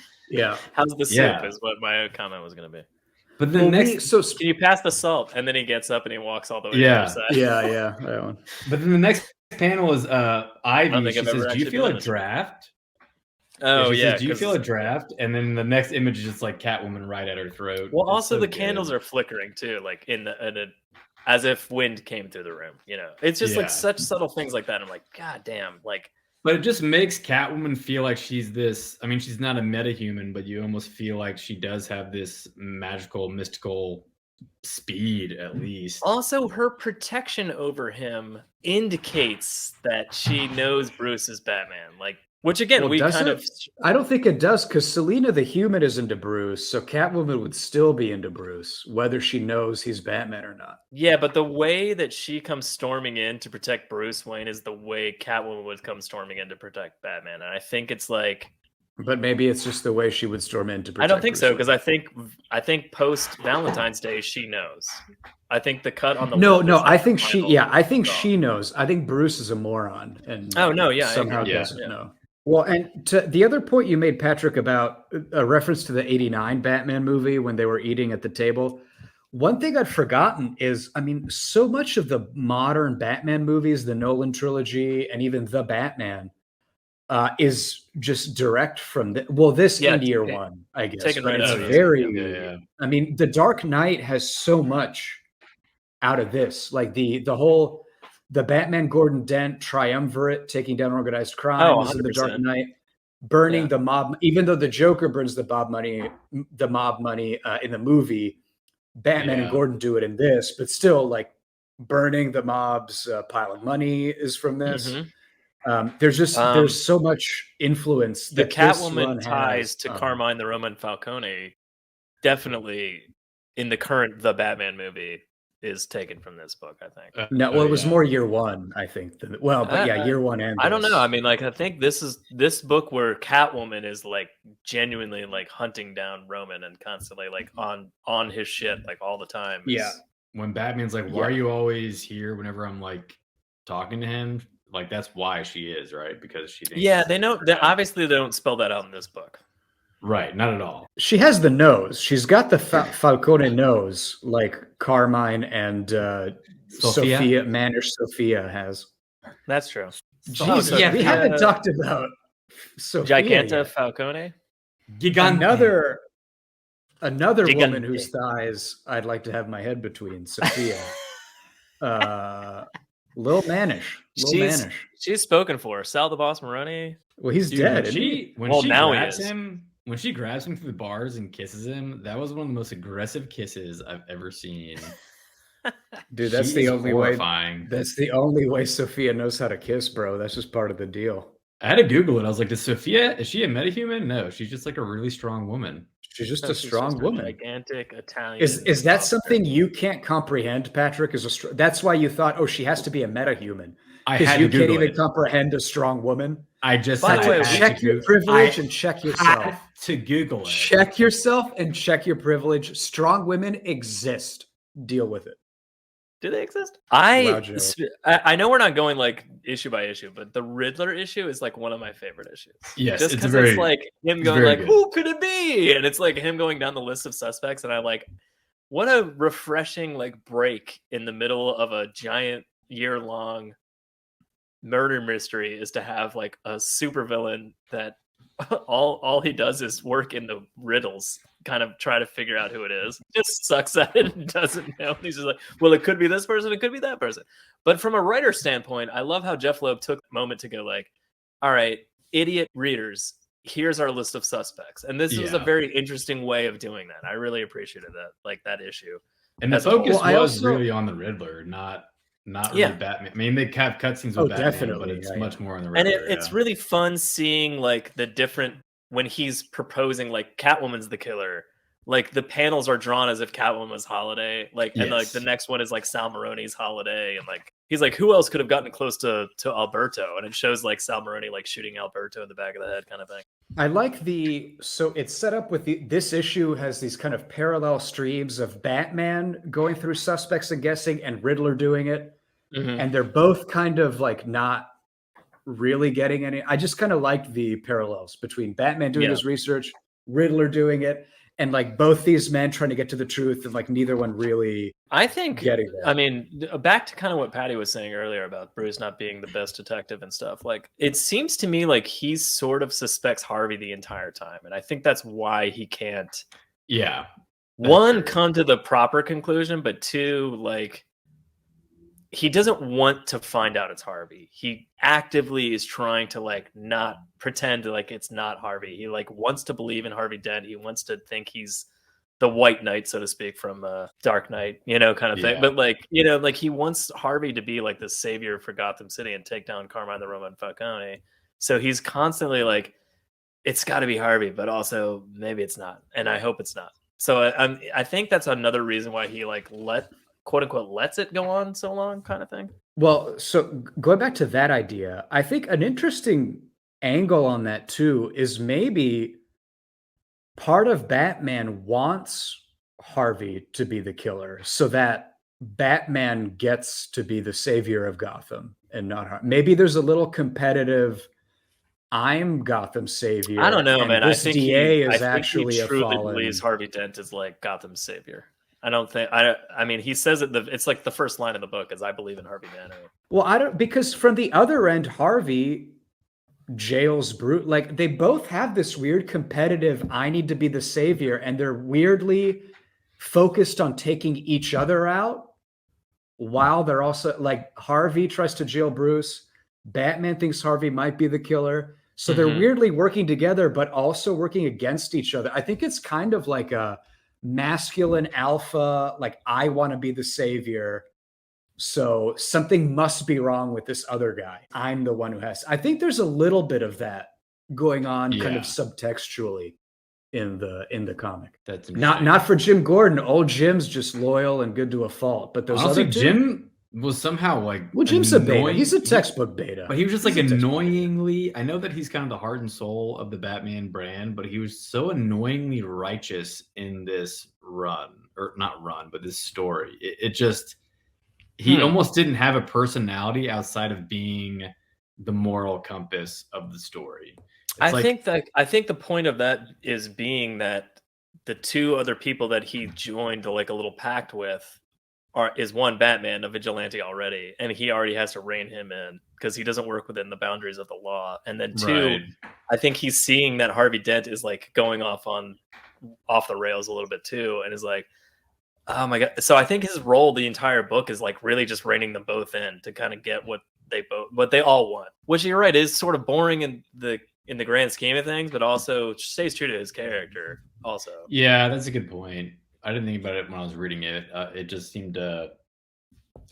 How's the soup is what my comment was gonna be. But the next, can you pass the salt? And then he gets up and he walks all the way to the other side. That one. But then the next panel is Ivy. She says, "Do you feel a draft?" Oh says, "Do you feel a draft?" And then the next image is just like Catwoman right at her throat. Well, also the candles are flickering too, like in as if wind came through the room. You know, it's just like such subtle things like that. I'm like, God damn, like. But it just makes Catwoman feel like she's this. I mean, she's not a metahuman, but you almost feel like she does have this magical, mystical speed, at least. Also, her protection over him indicates that she knows Bruce is Batman. Like, which again, I don't think it does, because Selina the human is into Bruce, so Catwoman would still be into Bruce, whether she knows he's Batman or not. Yeah, but the way that she comes storming in to protect Bruce Wayne is the way Catwoman would come storming in to protect Batman. And I think it's like... But maybe it's just the way she would storm in to protect I don't think Bruce so, because I think post Valentine's Day, she knows. I think the cut on the I think she knows. I think Bruce is a moron and somehow doesn't know. Well, and to the other point you made, Patrick, about a reference to the 89 Batman movie when they were eating at the table. One thing I'd forgotten is, I mean, so much of the modern Batman movies, the Nolan trilogy, and even The Batman is just direct from this and Year One, I guess. Taken right out of it. I mean, The Dark Knight has so much out of this. Like the Batman Gordon Dent triumvirate taking down organized crime is in The Dark Knight, burning the mob. Even though the Joker burns the mob money in the movie, Batman and Gordon do it in this, but still, like, burning the mob's pile of money is from this. There's so much influence. The Catwoman ties to Carmine the Roman Falcone definitely in the current The Batman movie is taken from this book, I think. It was more Year One, I think. Year One and I don't know. I mean, like, I think this is this book where Catwoman is like genuinely like hunting down Roman and constantly like on his shit like all the time. When Batman's like, "Why are you always here?" Whenever I'm like talking to him, like that's why she is, right? Because she thinks they know. Obviously, they don't spell that out in this book. Right, not at all. She has the nose. She's got the Falcone nose, like Carmine and Sophia Mannish Sophia has. That's true. Jesus, we haven't talked about Sophia Giganta yet. Falcone. Another woman whose thighs I'd like to have my head between. Sophia. Lil Mannish. She's spoken for. Sal the Boss Maroni. Well, he's dead. When she grabs him through the bars and kisses him, that was one of the most aggressive kisses I've ever seen. Dude, that's the only way. That's the only way Sophia knows how to kiss, bro. That's just part of the deal. I had to Google it. I was like, is she a metahuman? No, she's just like a really strong woman. She's just a strong woman. Gigantic Italian. Is that something you can't comprehend, Patrick? That's why you thought, oh, she has to be a metahuman. Because you can't even comprehend a strong woman. I just by the way, check your privilege and check yourself. To Google it. Check yourself and check your privilege. Strong women exist. Deal with it. Do they exist? I know we're not going like issue by issue, but the Riddler issue is like one of my favorite issues. Yes, just because it's like him going like, who could it be? And it's like him going down the list of suspects, and I like, what a refreshing like break in the middle of a giant year-long murder mystery is to have like a supervillain that all he does is work in the riddles, kind of try to figure out who it is. Just sucks at it and doesn't know. He's just like, well, it could be this person, it could be that person. But from a writer standpoint, I love how Jeph Loeb took a moment to go like, all right, idiot readers, here's our list of suspects. And this was a very interesting way of doing that. I really appreciated that, like that issue. And the focus was really on the Riddler, not really Batman. I mean, they have cutscenes with Batman, definitely, but it's much more on the Riddler. And it's really fun seeing like the different, when he's proposing like Catwoman's the killer, like the panels are drawn as if Catwoman was Holiday, like and like the next one is like Sal Maroni's Holiday, and like he's like, who else could have gotten close to Alberto? And it shows like Sal Maroni like shooting Alberto in the back of the head, kind of thing. I like so it's set up with this issue has these kind of parallel streams of Batman going through suspects and guessing, and Riddler doing it. Mm-hmm. And they're both kind of like not really getting any. I just kind of liked the parallels between Batman doing his research, Riddler doing it, and like both these men trying to get to the truth, and like neither one really. I think getting there. I mean, back to kind of what Patty was saying earlier about Bruce not being the best detective and stuff. Like, it seems to me like he sort of suspects Harvey the entire time, and I think that's why he can't. Yeah. One, come to the proper conclusion, but two, like, he doesn't want to find out it's Harvey. He actively is trying to like not pretend like it's not Harvey. He like wants to believe in Harvey Dent. He wants to think he's the White Knight, so to speak, from Dark Knight, kind of thing. But like, like he wants Harvey to be like the savior for Gotham City and take down Carmine the Roman Falcone. So he's constantly like, it's got to be Harvey, but also maybe it's not, and I hope it's not. So I think that's another reason why he like quote unquote lets it go on so long, kind of thing. Well, so going back to that idea, I think an interesting angle on that too is maybe part of Batman wants Harvey to be the killer so that Batman gets to be the savior of Gotham and not Harvey. Maybe there's a little competitive, I'm Gotham's savior. I don't know, man. This DA is actually a fallen. Truly believes Harvey Dent is like Gotham's savior. I don't think I mean, he says it. It's like the first line of the book is "I believe in Harvey Dent." Well, I don't, because from the other end, Harvey jails Bruce. Like they both have this weird competitive. I need to be the savior, and they're weirdly focused on taking each other out, while they're also like Harvey tries to jail Bruce. Batman thinks Harvey might be the killer, so they're weirdly working together, but also working against each other. I think it's kind of like a masculine alpha, like I want to be the savior, so something must be wrong with this other guy. I'm the one who has. I think there's a little bit of that going on, kind of subtextually in the comic. That's not for Jim Gordon. Old Jim's just loyal and good to a fault, but there's other Jim was somehow like, well, Jim's a beta. He's a textbook beta, but he was just like annoyingly. I know that he's kind of the heart and soul of the Batman brand, but he was so annoyingly righteous in this but this story. It just, he almost didn't have a personality outside of being the moral compass of the story. I think the point of that is being that the two other people that he joined like a little pact with is one, Batman, a vigilante already, and he already has to rein him in because he doesn't work within the boundaries of the law. And then two, I think he's seeing that Harvey Dent is like going off the rails a little bit too, and is like, oh my god. So I think his role the entire book is like really just reining them both in to kind of get what they all want. Which you're right is sort of boring in the grand scheme of things, but also stays true to his character. Also, yeah, that's a good point. I didn't think about it when I was reading it. It just seemed to,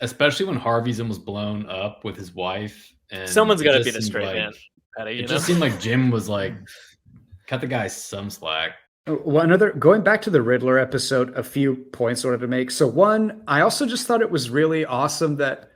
especially when Harvey's almost blown up with his wife. And someone's got to be the straight man. Patty, it just seemed like Jim was like, cut the guy some slack. Going back to the Riddler episode, a few points I wanted to make. So one, I also just thought it was really awesome that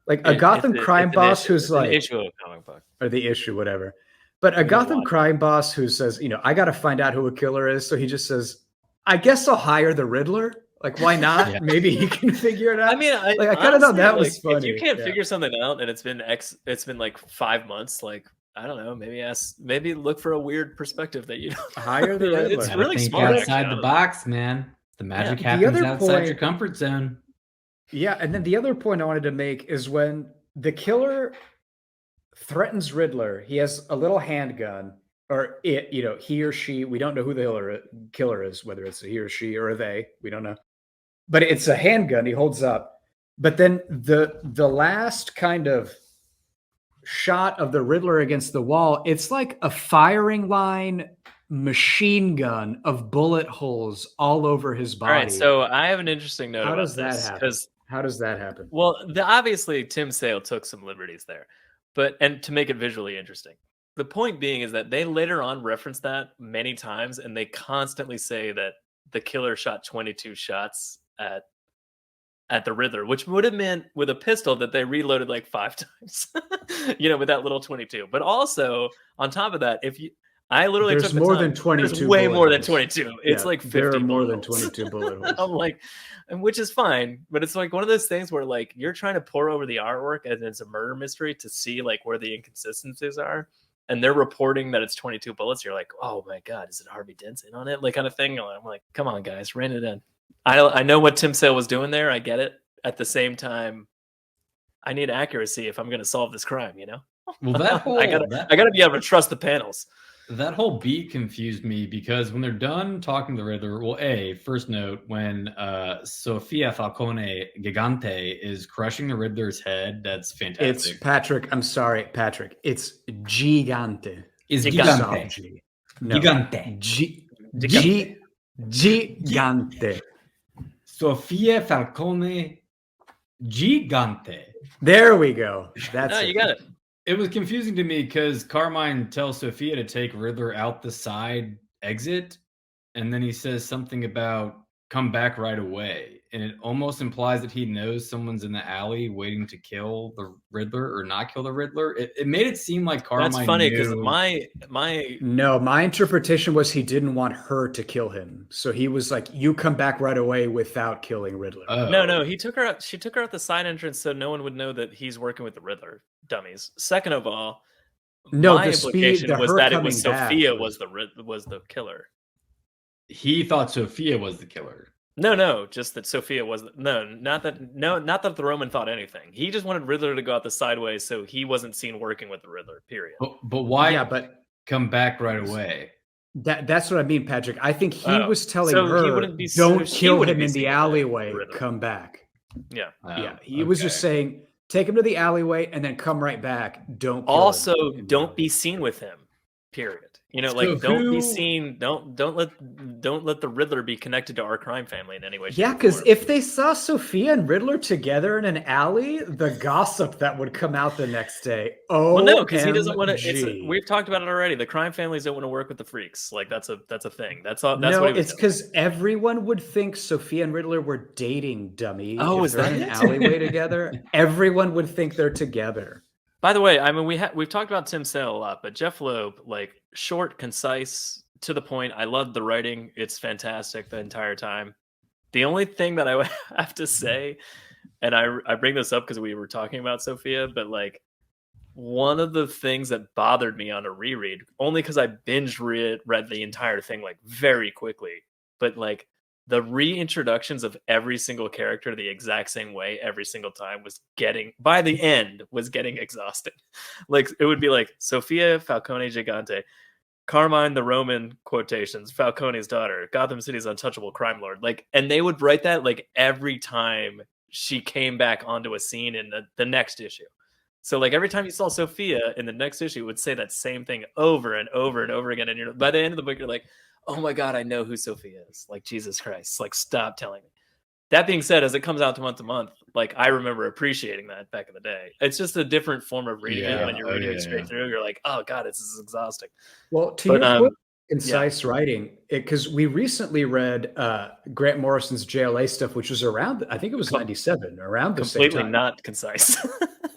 like a Gotham crime boss who's like an issue of a comic book or the issue, whatever. But a Gotham crime boss who says, I got to find out who a killer is. So he just says, I guess I'll hire the Riddler. Like, why not? Yeah. Maybe he can figure it out. I mean, I kind of thought that was funny. If you can't figure something out and it's been like 5 months, like, I don't know, maybe look for a weird perspective that you don't hire the Riddler. It's really smart. Outside the box, man. The magic happens outside your comfort zone. Yeah, and then the other point I wanted to make is when the killer threatens Riddler, he has a little handgun, or he or she, we don't know who the killer is, whether it's a he or she or a they, we don't know. But it's a handgun he holds up. But then the last kind of shot of the Riddler against the wall, it's like a firing line machine gun of bullet holes all over his body. All right, so I have an interesting note about this. How does that happen? Well, obviously Tim Sale took some liberties there, and to make it visually interesting. The point being is that they later on reference that many times, and they constantly say that the killer shot 22 shots at the Riddler, which would have meant with a pistol that they reloaded like 5 times, with that little 22. But also on top of that, I literally there's took more than 22. There's way more than 22. It's like 50. There are more than 22 bullet holes. I'm like, and which is fine, but it's like one of those things where like you're trying to pour over the artwork and it's a murder mystery to see like where the inconsistencies are, and they're reporting that it's 22 bullets. You're like, oh my god, is it Harvey Dent's in on it? Like kind of thing. I'm like, come on, guys, rein it in. I know what Tim Sale was doing there. I get it. At the same time, I need accuracy if I'm going to solve this crime. Well, that whole I gotta be able to trust the panels. That whole beat confused me because when they're done talking to the Riddler, well, first note, when Sofia Falcone Gigante is crushing the Riddler's head, that's fantastic. It's Patrick. I'm sorry, Patrick. It's Gigante. It's Gigante. No. Gigante. Sofia Falcone Gigante. There we go. That's you got it. It was confusing to me because Carmine tells Sophia to take Riddler out the side exit, and then he says something about come back right away. And it almost implies that he knows someone's in the alley waiting to kill the Riddler or not kill the Riddler. It made it seem like Carmine That's funny because my interpretation was he didn't want her to kill him. So he was like, you come back right away without killing Riddler. No, she took her out the side entrance so no one would know that he's working with the Riddler. Dummies. Second of all, my implication was that it was Sophia was the killer. He thought Sophia was the killer. No, just that Sophia was not that the Roman thought anything. He just wanted Riddler to go out the sideways so he wasn't seen working with the Riddler, period. But why come back right away? That's what I mean, Patrick. I think he was telling her, don't kill him in the alleyway, come back. Yeah. He was just saying, take him to the alleyway and then come right back. Don't kill him. Don't be seen with him, period. Don't be seen. Don't let the Riddler be connected to our crime family in any way. Yeah, because if they saw Sophia and Riddler together in an alley, the gossip that would come out the next day. Oh, well, no, because he doesn't want to. We've talked about it already. The crime families don't want to work with the freaks. Like that's a thing. That's all. That's what it's because everyone would think Sophia and Riddler were dating, dummy. Oh, is that in an alleyway together? Everyone would think they're together. By the way, I mean we've talked about Tim Sale a lot, but Jeph Loeb, like short, concise, to the point. I loved the writing; it's fantastic the entire time. The only thing that I would have to say, and I bring this up because we were talking about Sophia, but like one of the things that bothered me on a reread, only because I binge read the entire thing like very quickly, but like the reintroductions of every single character the exact same way every single time by the end was getting exhausting. Like it would be like Sofia Falcone Gigante, Carmine the Roman quotations, Falcone's daughter, Gotham City's untouchable crime lord. Like, and they would write that like every time she came back onto a scene in the next issue. So like every time you saw Sophia in the next issue, it would say that same thing over and over and over again. And by the end of the book, you're like, oh my God, I know who Sophia is. Like, Jesus Christ, like, stop telling me. That being said, as it comes out to month, like, I remember appreciating that back in the day. It's just a different form of reading it when you're reading it straight through. You're like, oh God, this is exhausting. Well, to your point, concise writing. Because we recently read Grant Morrison's JLA stuff, which was around, I think it was 97, around the same time. Completely not concise.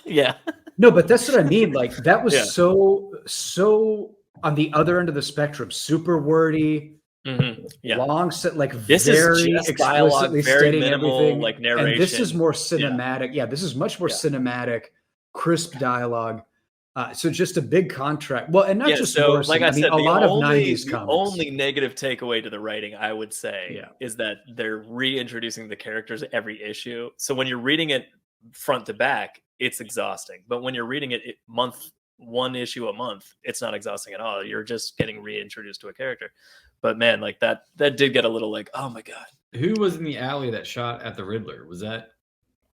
Yeah. No, but that's what I mean. Like that was so on the other end of the spectrum, super wordy, long set, like this very is explicitly dialogue, very stating minimal, everything. like narration. And this is more cinematic. Yeah, this is much more cinematic, crisp dialogue. So just a big contract. Well, and not just Morrison. Like I said, a lot of 90s comics. The only negative takeaway to the writing, I would say, is that they're reintroducing the characters every issue. So when you're reading it front to back, it's exhausting. But when you're reading it one issue a month, it's not exhausting at all. You're just getting reintroduced to a character. But man, like that did get a little like, oh my God. Who was in the alley that shot at the Riddler? Was that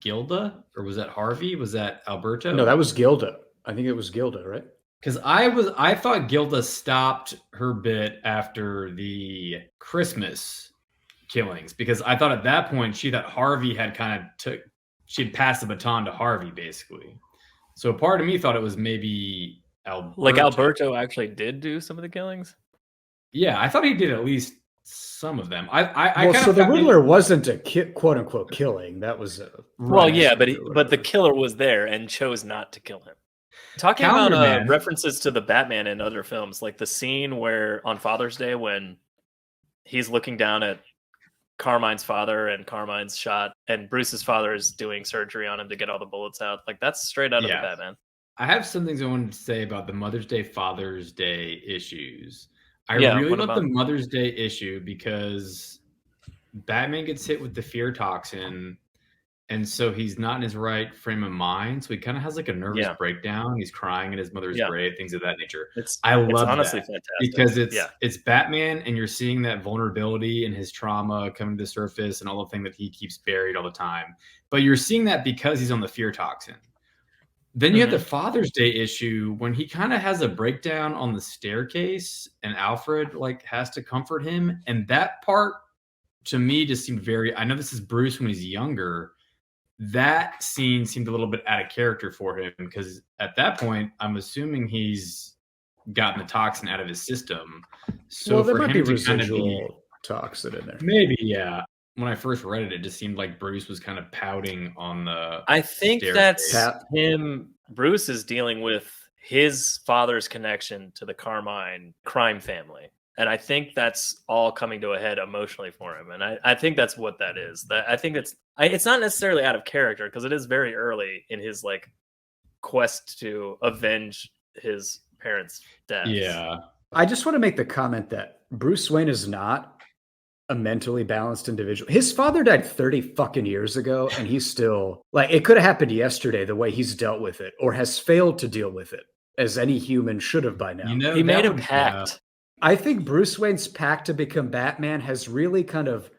Gilda or was that Harvey? Was that Alberto? No, that was Gilda. I think it was Gilda, right? Because I thought Gilda stopped her bit after the Christmas killings, because I thought at that point she thought Harvey had she'd passed the baton to Harvey basically. So part of me thought it was maybe Alberto. Like Alberto actually did do some of the killings. Yeah, I thought he did at least some of them. So the Riddler wasn't a quote unquote killing. That was but the killer was there and chose not to kill him. Talking about references to the Batman in other films, like the scene where on Father's Day when he's looking down at Carmine's father and Carmine's shot and Bruce's father is doing surgery on him to get all the bullets out. Like that's straight out of the Batman. I have some things I wanted to say about the Mother's Day, Father's Day issues. I really love the Mother's Day issue because Batman gets hit with the fear toxin. And so he's not in his right frame of mind. So he kind of has like a nervous breakdown. He's crying in his mother's grave, things of that nature. I love honestly that fantastic because it's Batman, and you're seeing that vulnerability and his trauma coming to the surface and all the thing that he keeps buried all the time. But you're seeing that because he's on the fear toxin. Then you have the Father's Day issue when he kind of has a breakdown on the staircase and Alfred like has to comfort him. And that part to me just seemed I know this is Bruce when he's younger. That scene seemed a little bit out of character for him because at that point, I'm assuming he's gotten the toxin out of his system. So there for might him be to residual toxin in there. Maybe, yeah. When I first read it, it just seemed like Bruce was kind of pouting on the. I think that's him. Bruce is dealing with his father's connection to the Carmine crime family. And I think that's all coming to a head emotionally for him. And I think that's what that is. I think it's not necessarily out of character because it is very early in his like quest to avenge his parents' deaths. Yeah. I just want to make the comment that Bruce Wayne is not a mentally balanced individual. His father died 30 fucking years ago, and he's still like, it could have happened yesterday the way he's dealt with it or has failed to deal with it as any human should have by now. You know, he made a pact. I think Bruce Wayne's pact to become Batman has really kind of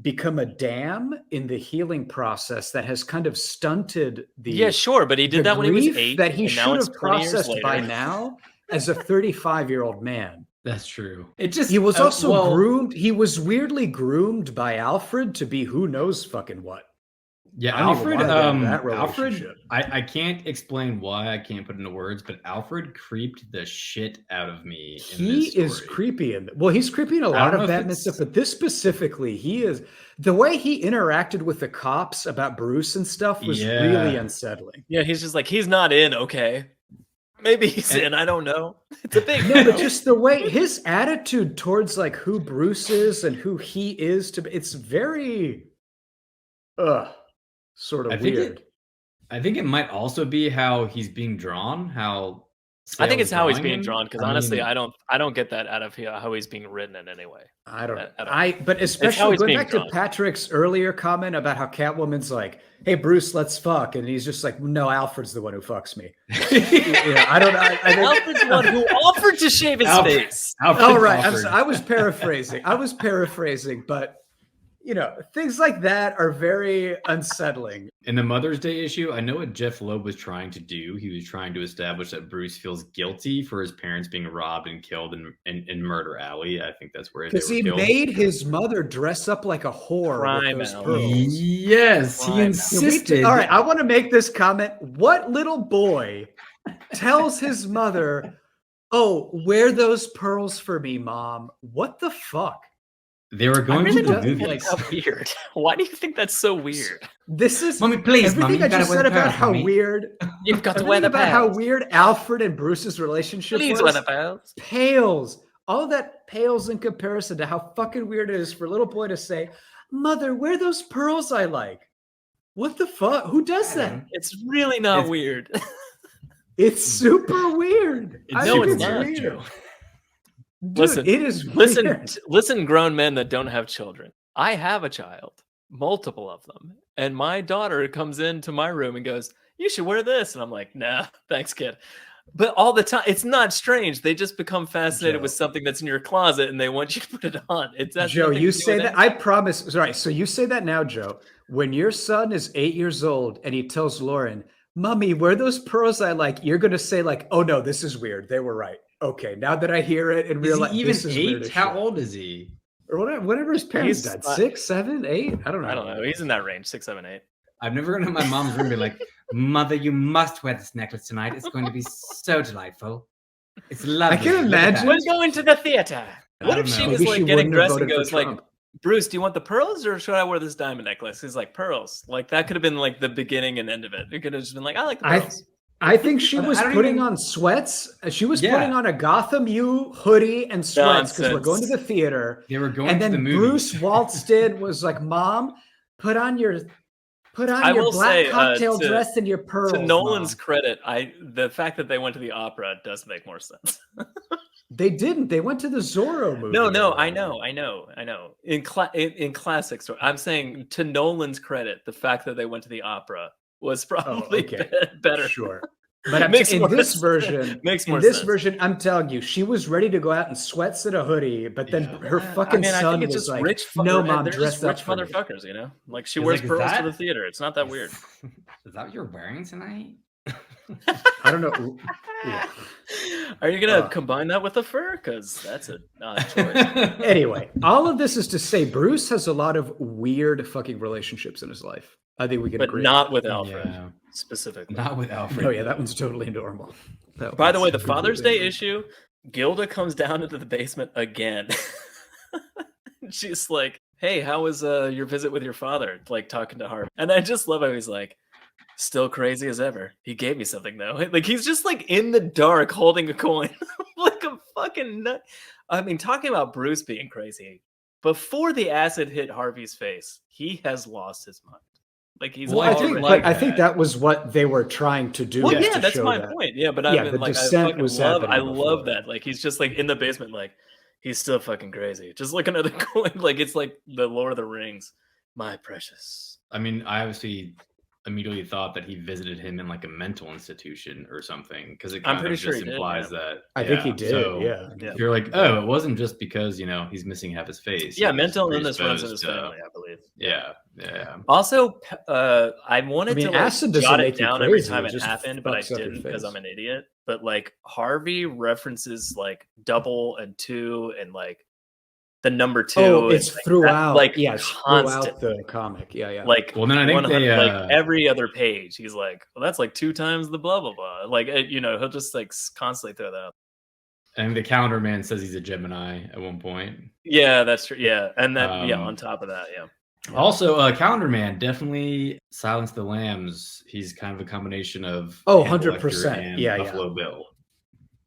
become a dam in the healing process that has kind of stunted the. Yeah, sure, but he did that when he was 8. That he should have processed by now as a 35-year-old man. That's true. He was also groomed. He was weirdly groomed by Alfred to be who knows fucking what. Yeah, Alfred. I can't explain why. I can't put into words, but Alfred creeped the shit out of me. He is creepy, he's creepy in a lot of Batman stuff, but this specifically, he is. The way he interacted with the cops about Bruce and stuff was really unsettling. Yeah, he's just like, he's not in. Okay, maybe he's in. I don't know. It's a big but just the way his attitude towards like who Bruce is and who he is it's very sort of weird. I think it might also be how he's being drawn. I think it's how he's being drawn because honestly, I don't get that out of how he's being written in any way. I don't. But especially going back to Patrick's earlier comment about how Catwoman's like, "Hey Bruce, let's fuck," and he's just like, "No, Alfred's the one who fucks me." I don't know. Alfred's the one who offered to shave his face. I was paraphrasing, but. Things like that are very unsettling. In the Mother's Day issue, I know what Jeph Loeb was trying to do. He was trying to establish that Bruce feels guilty for his parents being robbed and killed in Murder Alley. I think that's where they were killed. Because he made his mother dress up like a whore with those pearls. Yes, he insisted. All right, I want to make this comment. What little boy tells his mother, Oh, wear those pearls for me, Mom. What the fuck? They were going to the movies. That's weird. Why do you think that's so weird? This is Mommy, please, everything Mommy, I just said about how weird. You've got to wear the about pearls. how weird Alfred and Bruce's relationship Please was. wear the pearls. Pales. All of that pales in comparison to how fucking weird it is for a little boy to say, "Mother, wear those pearls I like." What the fuck? Who does that? It's really not weird. It's super weird. No, it's not. weird. Dude, listen, it is weird. Listen, grown men that don't have children. I have a child, multiple of them, and my daughter comes into my room and goes, "You should wear this," and I'm like, "Nah, thanks, kid." But all the time, it's not strange. They just become fascinated with something that's in your closet, and they want you to put it on. Joe, you say that. I promise. Sorry. So you say that now, Joe. When your son is 8 years old and he tells Lauren, "Mommy, wear those pearls I like," you're going to say like, "Oh no, this is weird. They were right." Okay, now that I hear it and realize this is 8? How old is he? Or whatever his parents died. 6, 7, 8? I don't know. He's in that range, 6, 7, 8. I've never gone to my mom's room and be like, "Mother, you must wear this necklace tonight. It's going to be so delightful. It's lovely." I can imagine. We're going to the theater. What if she was like getting dressed and goes like, "Bruce, do you want the pearls or should I wear this diamond necklace?" He's like, "Pearls." Like that could have been like the beginning and end of it. It could have just been like, "I like the pearls." I think she was putting on sweats. She was putting on a Gotham U hoodie and sweats because we're going to the theater. They were going and to the then movies. Bruce waltzed in, was like, "Mom, put on your black cocktail dress and your pearls." To Nolan's credit, the fact that they went to the opera does make more sense. They didn't. They went to the Zorro movie. No, I know. In classic story, I'm saying to Nolan's credit, the fact that they went to the opera was probably better. Sure. But in this version, I'm telling you, she was ready to go out in sweats and a hoodie, but then her fucking son was like, "No, Mom, dress up for motherfuckers, you know? Like she wears pearls to the theater. It's not that weird." Is that what you're wearing tonight? I don't know. Yeah. Are you gonna combine that with the fur? Because that's a odd choice. Anyway, all of this is to say Bruce has a lot of weird fucking relationships in his life. I think we can agree. But not with Alfred, specifically. Not with Alfred. Oh yeah, that one's totally normal. By the way, the Father's Day issue, Gilda comes down into the basement again. She's like, "Hey, how was your visit with your father?" Like talking to Harvey. And I just love how he's like, "Still crazy as ever. He gave me something though." Like he's just like in the dark holding a coin. Like a fucking nut. I mean, talking about Bruce being crazy. Before the acid hit Harvey's face, he has lost his mind. Like he's I think that was what they were trying to do. Well, yeah, that's my point. Yeah, but I mean, like, I love that. Like he's just like in the basement, like he's still fucking crazy. Just looking at the coin, like it's like the Lord of the Rings. My precious. I mean, I obviously immediately thought that he visited him in like a mental institution or something because it kind of just implies that. I think he did. So you're like, oh, it wasn't just because he's missing half his face. Yeah, mental illness runs in his family, I believe. Yeah. Also, I wanted to jot it down every time it happened, but I didn't because I'm an idiot. But like Harvey references like double and two and like the number 2. Oh, it's throughout, like throughout the comic. Yeah. Like, well, then I think like every other page, he's like, "Well, that's like 2 times the blah blah blah." Like, he'll just like constantly throw that up. And the calendar man says he's a Gemini at one point. Yeah, that's true. Yeah, and then on top of that, Also, Calendar Man definitely Silence the Lambs. He's kind of a combination of 100%. Buffalo Bill.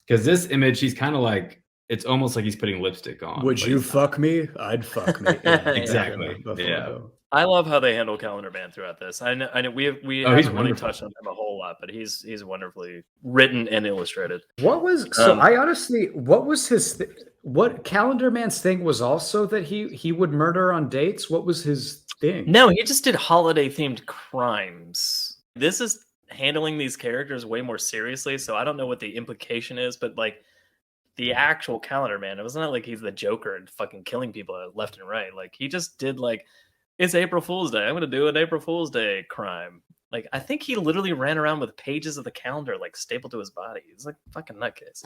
Because this image, he's kind of like. It's almost like he's putting lipstick on. Would you fuck me? I'd fuck me. Yeah, exactly. Yeah. I love how they handle Calendar Man throughout this. I know we haven't really touched on him a whole lot, but he's wonderfully written and illustrated. What was what was his what Calendar Man's thing was also that he would murder on dates? What was his thing? No, he just did holiday themed crimes. This is handling these characters way more seriously, so I don't know what the implication is, but like the actual Calendar Man, it was not like he's the Joker and fucking killing people left and right. Like he just did like, it's April Fool's Day, I'm gonna do an April Fool's Day crime. Like I think he literally ran around with pages of the calendar like stapled to his body. He's like fucking nutcase.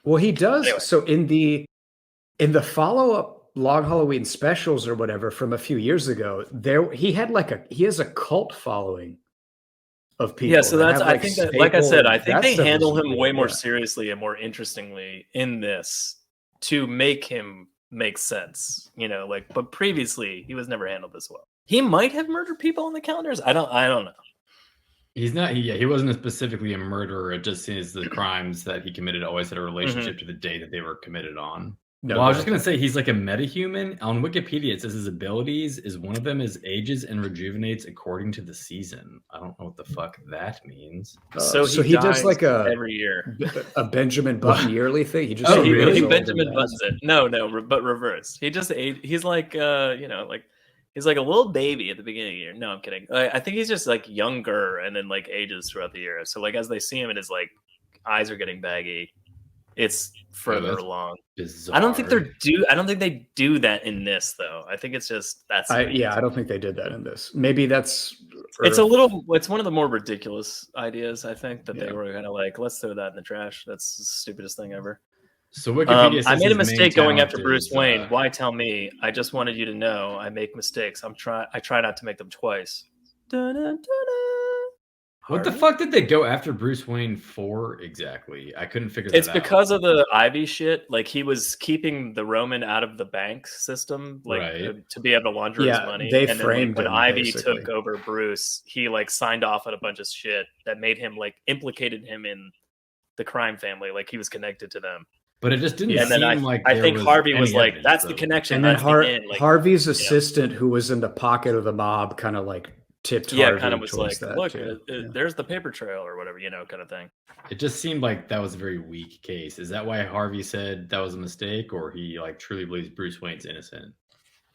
Well, he does. Anyway. So in the follow-up Long Halloween specials or whatever from a few years ago, he has a cult following of people. Yeah, so that's I think that, like I said, I think they handle him way more yeah. seriously and more interestingly in this to make him make sense. You know, like, but previously he was never handled this well. He might have murdered people on the calendars. I don't know. He's not. He wasn't specifically a murderer. It just seems the crimes that he committed always had a relationship to the day that they were committed on. No, well, I was just gonna say he's like a metahuman. On Wikipedia, it says his abilities is one of them is ages and rejuvenates according to the season. I don't know what the fuck that means. So he does like every year a Benjamin Button yearly thing. He just he Benjamin Buttons it. No, but reverse. He just he's like like he's like a little baby at the beginning of the year. No, I'm kidding. I think he's just like younger and then like ages throughout the year. So like as they see him, and his like eyes are getting baggy. It's further along. Bizarre. I don't think they do that in this though. I think it's just I don't think they did that in this. Maybe that's it's one of the more ridiculous ideas. I think that they were kind of like, let's throw that in the trash. That's the stupidest thing ever. So Wikipedia says I made a mistake going after Bruce Wayne. Why tell me? I just wanted you to know I make mistakes. I try not to make them twice. What the fuck did they go after Bruce Wayne for exactly? I couldn't figure that out. It's because of the Ivy shit. Like he was keeping the Roman out of the bank system, like to be able to launder his money. They and framed then, like, when him, Ivy basically. took over Bruce, he like signed off on a bunch of shit that made him like implicated him in the crime family, like he was connected to them. But it just didn't seem like I think Harvey was like, "That's the connection." And then Harvey's assistant, who was in the pocket of the mob, kind of like tipped Harvey kind of was like, that, look, there's the paper trail or whatever, kind of thing. It just seemed like that was a very weak case. Is that why Harvey said that was a mistake, or he like truly believes Bruce Wayne's innocent?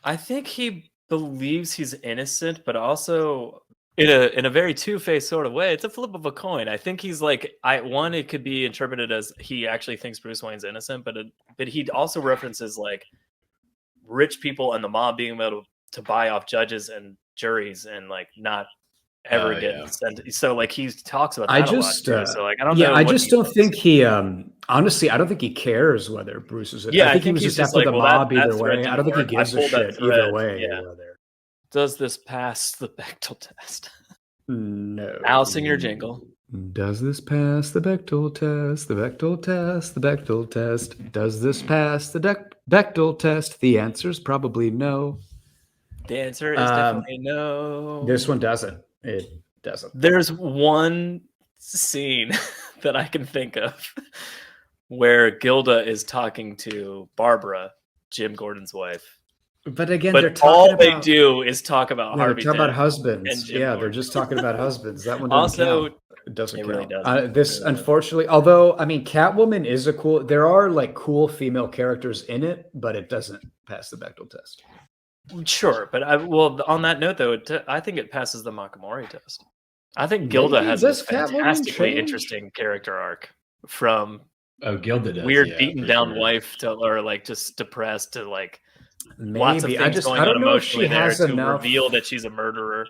I think he believes he's innocent, but also in a very two-faced sort of way. It's a flip of a coin. I think he's like, it could be interpreted as he actually thinks Bruce Wayne's innocent, but he also references like rich people and the mob being able to buy off judges and juries and like not ever get sent. So like he talks about that a lot too. So like I don't know. I just don't think he honestly I don't think he cares whether Bruce is I think he was just after the mob either way. I don't think he gives a shit either way. Does this pass the Bechdel test? No. Al, sing your jingle. Does this pass the Bechdel test? The Bechdel test. The Bechdel test. Does this pass the Bechdel test? The answer is probably no. The answer is definitely no. This one doesn't. It doesn't. There's one scene that I can think of where Gilda is talking to Barbara, Jim Gordon's wife. But again, they do is talk about Harvey. They're talking about husbands. They're just talking about husbands. That one also count. It doesn't count. Really doesn't. This, unfortunately, although I mean, Catwoman is a cool. There are like cool female characters in it, but it doesn't pass the Bechdel test. Sure, but on that note, though, I think it passes the Makamori test. I think Gilda has this fantastically interesting character arc from Gilda does, weird beaten down wife to or like just depressed to like. Maybe. Lots of things going on emotionally there to reveal that she's a murderer.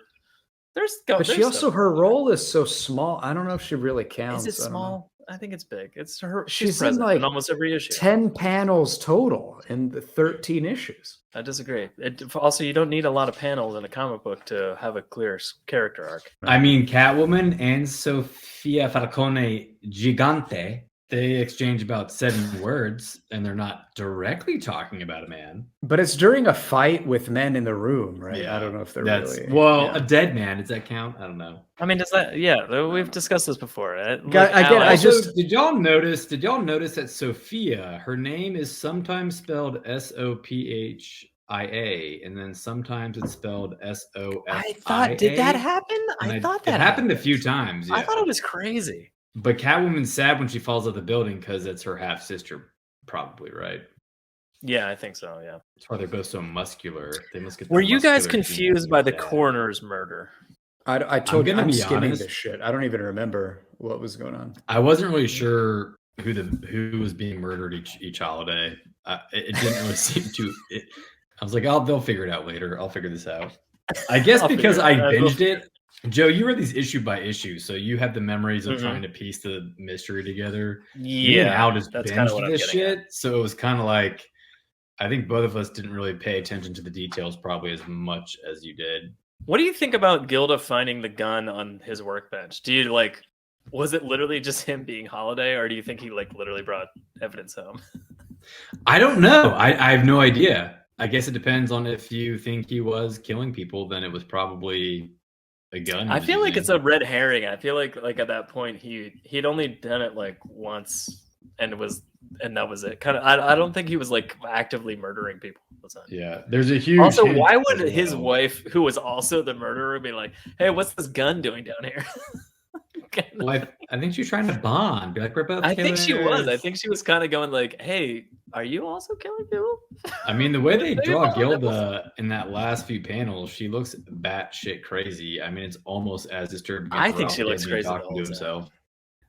But she also her role is so small. I don't know if she really counts. Is it small? I think it's big. It's her. She's present in like in almost every issue. 10 panels total in the 13 issues. I disagree. Also, you don't need a lot of panels in a comic book to have a clear character arc. I mean, Catwoman and Sofia Falcone Gigante. They exchange about 7 words, and they're not directly talking about a man. But it's during a fight with men in the room, right? Yeah, I don't know if they're really... Well, a dead man, does that count? I don't know. I mean, does that... Yeah, we've discussed this before. Did y'all notice that Sophia, her name is sometimes spelled S-O-P-H-I-A, and then sometimes it's spelled S-O-F-I-A? Did that happen? I thought that it happened a few times. Yeah. I thought it was crazy. But Catwoman's sad when she falls out the building because it's her half sister, probably, right? Yeah, I think so. Yeah, that's why they're both so muscular. They must get. Were you guys confused by the coroner's murder? I told you I'm skimming this shit. I don't even remember what was going on. I wasn't really sure who was being murdered each holiday. It didn't really seem to. I was like, they'll figure it out later. I'll figure this out. I guess because I binged it. Joe, you read these issue by issue, so you have the memories of trying to piece the mystery together. Yeah, Al just binged this shit, so it was kind of like I think both of us didn't really pay attention to the details probably as much as you did. What do you think about Gilda finding the gun on his workbench? Do you like? Was it literally just him being Holiday, or do you think he like literally brought evidence home? I don't know. I have no idea. I guess it depends on if you think he was killing people, then it was probably a gun. I feel like it's a red herring. I feel like at that point he'd only done it like once and that was it. Kind of. I don't think he was like actively murdering people all the time. Yeah, there's a huge. Also, why would his wife, who was also the murderer, be like, "Hey, what's this gun doing down here?" Well, I think she's trying to bond. Be like, we're both I think she was. killers. I think she was kind of going like, "Hey, are you also killing people?" I mean, the way they draw Gilda in that last few panels, she looks batshit crazy. I mean, it's almost as disturbing. I think she looks crazy talking to himself.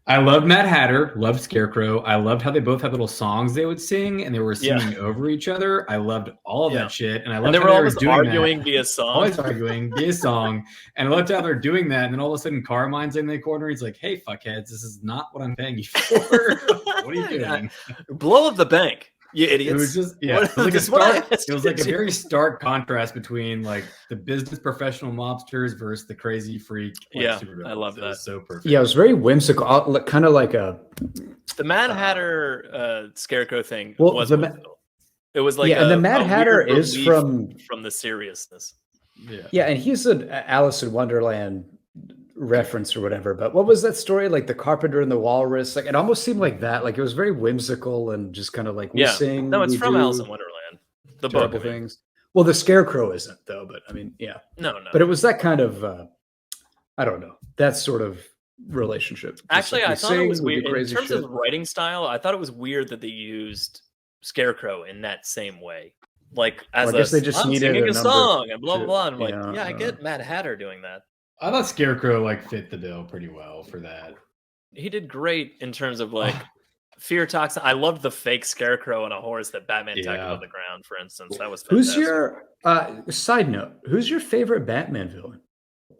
I love Mad Hatter, loved Scarecrow. I loved how they both had little songs they would sing, and they were singing over each other. I loved all of that shit, and I loved they were how always doing arguing that. via song. Always arguing via song, and I loved how they're doing that. And then all of a sudden, Carmine's in the corner. He's like, "Hey, fuckheads, this is not what I'm paying you for. What are you doing? Blow up the bank, you idiots!" It was just it was like a very stark contrast between like the business professional mobsters versus the crazy freak. Like, I love that. It was so perfect. Yeah, it was very whimsical, kind of like a the Mad Hatter Scarecrow thing. Well, was whimsical. It was like and the Mad Hatter is from the seriousness. Yeah, and he's an Alice in Wonderland reference or whatever. But what was that story? Like the Carpenter and the Walrus. Like it almost seemed like that. Like it was very whimsical and just kind of like we sing. No, it's we from Alice in Wonderland. The book of things. Well, the Scarecrow isn't though. But I mean, yeah. No. But it was that kind of. I don't know. That sort of relationship. Actually, like I thought it was weird in terms shit. of writing style. I thought it was weird that they used Scarecrow in that same way. Like as I guess they just needed singing a song and blah blah blah. I'm like, I get Mad Hatter doing that. I thought Scarecrow like fit the bill pretty well for that. He did great in terms of like fear toxin. I loved the fake Scarecrow on a horse that Batman tackled on the ground, for instance. That was fantastic. Who's your side note? Who's your favorite Batman villain?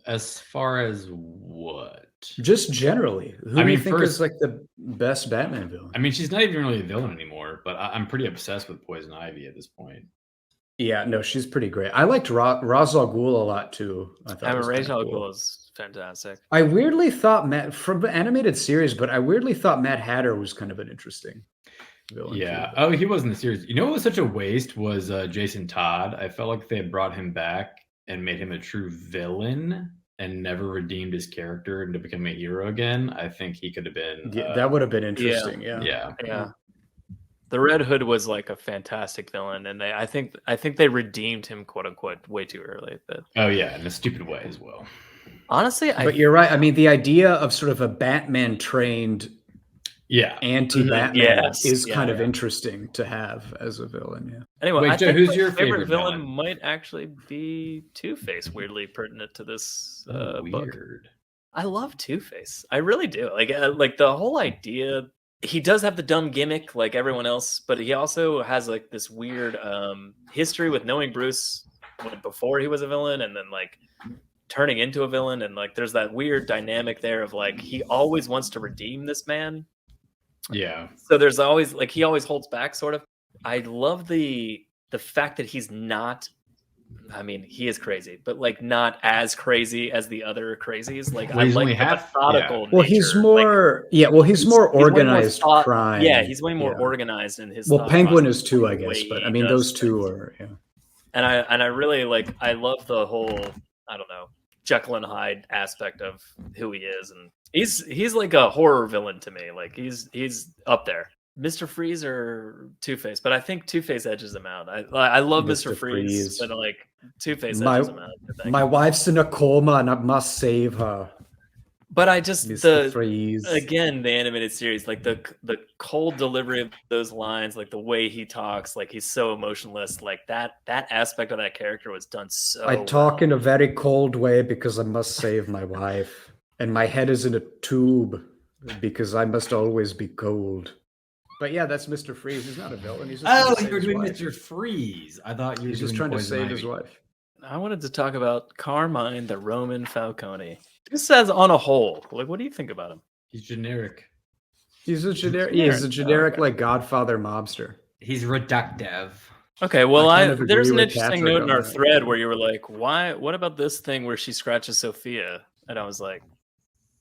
As far as what? Just generally, who do you think is like the best Batman villain? I mean, she's not even really a villain anymore, but I'm pretty obsessed with Poison Ivy at this point. Yeah, no, she's pretty great. I liked Ra's al Ghul a lot too. Ra's al Ghul is fantastic. I weirdly thought from the animated series, but I weirdly thought Mad Hatter was kind of an interesting villain. Yeah. Oh, he was in the series. You know what was such a waste was Jason Todd. I felt like they brought him back and made him a true villain and never redeemed his character into becoming a hero again. I think he could have been. That would have been interesting. Yeah. The Red Hood was like a fantastic villain, and I think they redeemed him, quote unquote, way too early. But in a stupid way as well. Honestly, but you're right. I mean, the idea of sort of a Batman trained, anti-Batman is kind of interesting to have as a villain. Yeah. Anyway, I think who's your favorite villain? Might actually be Two-Face. Weirdly pertinent to this book. I love Two-Face. I really do. Like the whole idea. He does have the dumb gimmick like everyone else, but he also has like this weird history with knowing Bruce before he was a villain and then like turning into a villain. And like there's that weird dynamic there of like he always wants to redeem this man. Yeah. So there's always like he always holds back sort of. I love the fact that he's not. I mean, he is crazy, but like not as crazy as the other crazies. Like I like the methodical. Well, he's more. He's more organized crime. Yeah, he's way more organized in his. Well, Penguin is too, I guess, but I mean, those two are. Yeah. And I really like. I love the whole. I don't know, Jekyll and Hyde aspect of who he is, and he's like a horror villain to me. Like he's up there. Mr. Freeze or Two-Face, but I think Two-Face edges him out. I love Mr. Freeze, but like Two-Face edges him out. My wife's in a coma and I must save her. But I just Mr. Freeze. Again, the animated series, like the cold delivery of those lines, like the way he talks, like he's so emotionless, like that aspect of that character was done so I talk in a very cold way because I must save my wife, and my head is in a tube because I must always be cold. But yeah, that's Mr. Freeze. He's not a villain. He's just you were doing Mr. Freeze. I thought you were just trying to save his wife. I wanted to talk about Carmine the Roman Falcone. This says on a whole. Like, what do you think about him? He's generic. He's a generic like Godfather mobster. He's reductive. Okay, well, there's an with interesting Patrick note in on our that. thread where you were like, "Why? What about this thing where she scratches Sophia?" And I was like,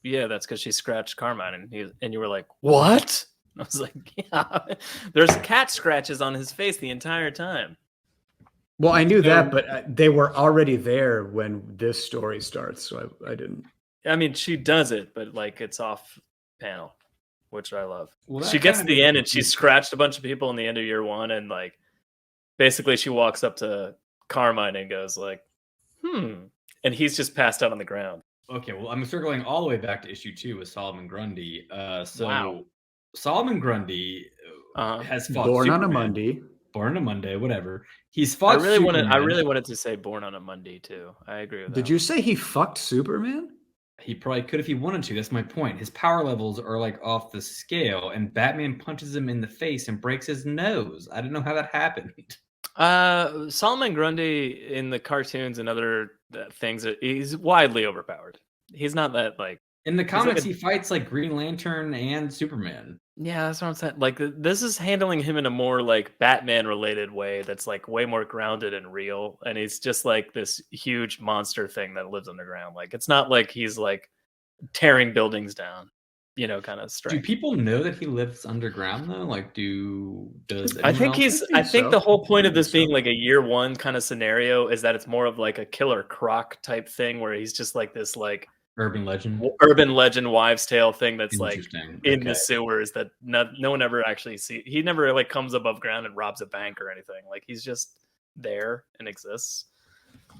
"Yeah, that's because she scratched Carmine." And you were like, "What?" And I was like, "Yeah, there's cat scratches on his face the entire time." Well, I knew that, but they were already there when this story starts, so I didn't. I mean, she does it, but like it's off panel, which I love. Well, she gets to the end and she scratched a bunch of people in the end of year one, and like basically she walks up to Carmine and goes like, and he's just passed out on the ground. Okay, well, I'm circling all the way back to issue 2 with Solomon Grundy. Wow. Solomon Grundy has fought Born Superman. on a Monday. Born on a Monday, whatever. He's fought I really Superman. wanted to say born on a Monday too. I agree with that. Did you say he fucked Superman? He probably could if he wanted to. That's my point. His power levels are like off the scale, and Batman punches him in the face and breaks his nose. I don't know how that happened. Solomon Grundy in the cartoons and other things, he's widely overpowered. He's not that like in the comics. He fights like Green Lantern and Superman. Yeah, that's what I'm saying. Like this is handling him in a more like Batman related way that's like way more grounded and real, and he's just like this huge monster thing that lives underground. Like it's not like he's like tearing buildings down, kind of strength. Do people know that he lives underground though? Like I think the whole point of this being like a year one kind of scenario is that it's more of like a Killer Croc type thing where he's just like this like urban legend wives tale thing that's like in the sewers that no one ever actually sees. He never like comes above ground and robs a bank or anything. Like he's just there and exists.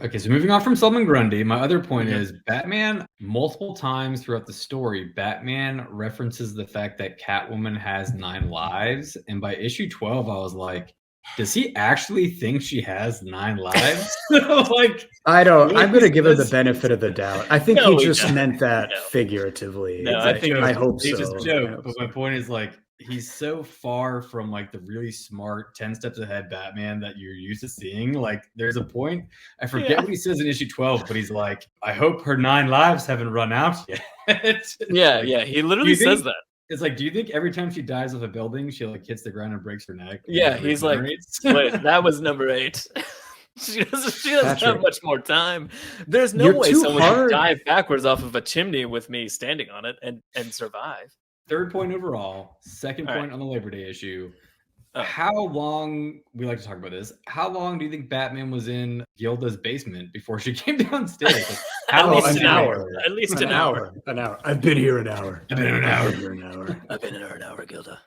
Okay, so moving on from Solomon Grundy, my other point is Batman, multiple times throughout the story, Batman references the fact that Catwoman has 9 lives. And by issue 12, I was like, does he actually think she has 9 lives? Like, I don't. I'm going to give him the benefit of the doubt. I think he just meant that figuratively. No, I hope so. He just joked. But my point is like, he's so far from like the really smart 10 steps ahead Batman that you're used to seeing. Like, there's a point. I forget what he says in issue 12, but he's like, I hope her 9 lives haven't run out yet. Yeah, he literally says that. It's like, do you think every time she dies of a building, she like hits the ground and breaks her neck? Yeah, he's like, wait, that was number 8. She doesn't have much more time. There's no way someone can dive backwards off of a chimney with me standing on it and survive. Third point overall. Second point on the Labor Day issue. How long, we like to talk about this, how long do you think Batman was in Gilda's basement before she came downstairs? At least an hour. At least an hour. An hour. I've been here an hour. I've been here an hour, Gilda.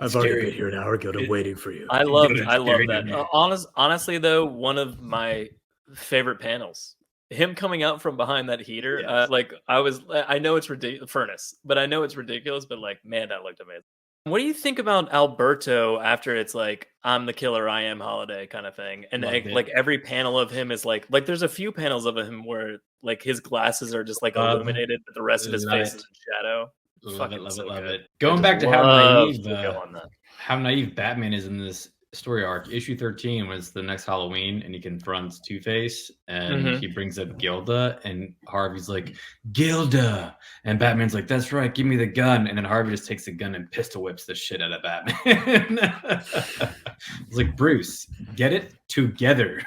I've already been here an hour, Gilda, waiting for you. I love that. Honestly, though, one of my favorite panels. Him coming out from behind that heater, I know it's ridiculous, furnace, but I know it's ridiculous, but like, man, that looked amazing. What do you think about Alberto after it's like, I'm the killer, I am Holiday kind of thing? And like every panel of him is like there's a few panels of him where like his glasses are just like illuminated, but the rest of his face is in shadow. Love it. Going back to how naive Batman is in this story arc, issue 13 was the next Halloween, and he confronts Two-Face, and he brings up Gilda, and Harvey's like, Gilda, and Batman's like, that's right, give me the gun, and then Harvey just takes the gun and pistol whips the shit out of Batman. It's like, Bruce, get it together.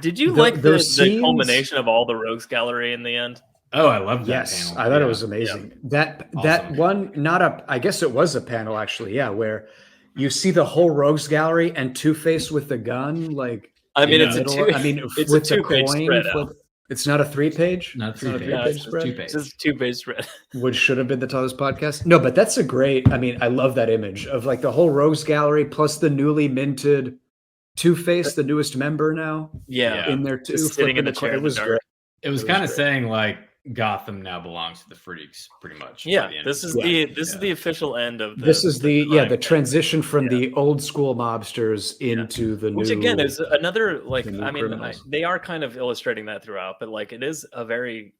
Did you like the culmination of all the Rogues Gallery in the end? Oh, I love that. Yes, panel. I thought it was amazing. Yeah. That one, I guess it was a panel actually, where you see the whole Rogues Gallery and Two-Face with the gun, like it's with a 2-page spread. It's not a 3-page. Not a 3-page spread. It's a 2-page spread, which should have been the tallest podcast. No, but that's a great. I love that image of like the whole Rogues Gallery plus the newly minted Two-Face, the newest member now. Yeah, in there too, just sitting in the chair. It was great. It was kind of saying like Gotham now belongs to the freaks, pretty much. Yeah, this is the official end of this is the transition from the old school mobsters into the new. Which again is another criminals. they are kind of illustrating that throughout, but like it is a very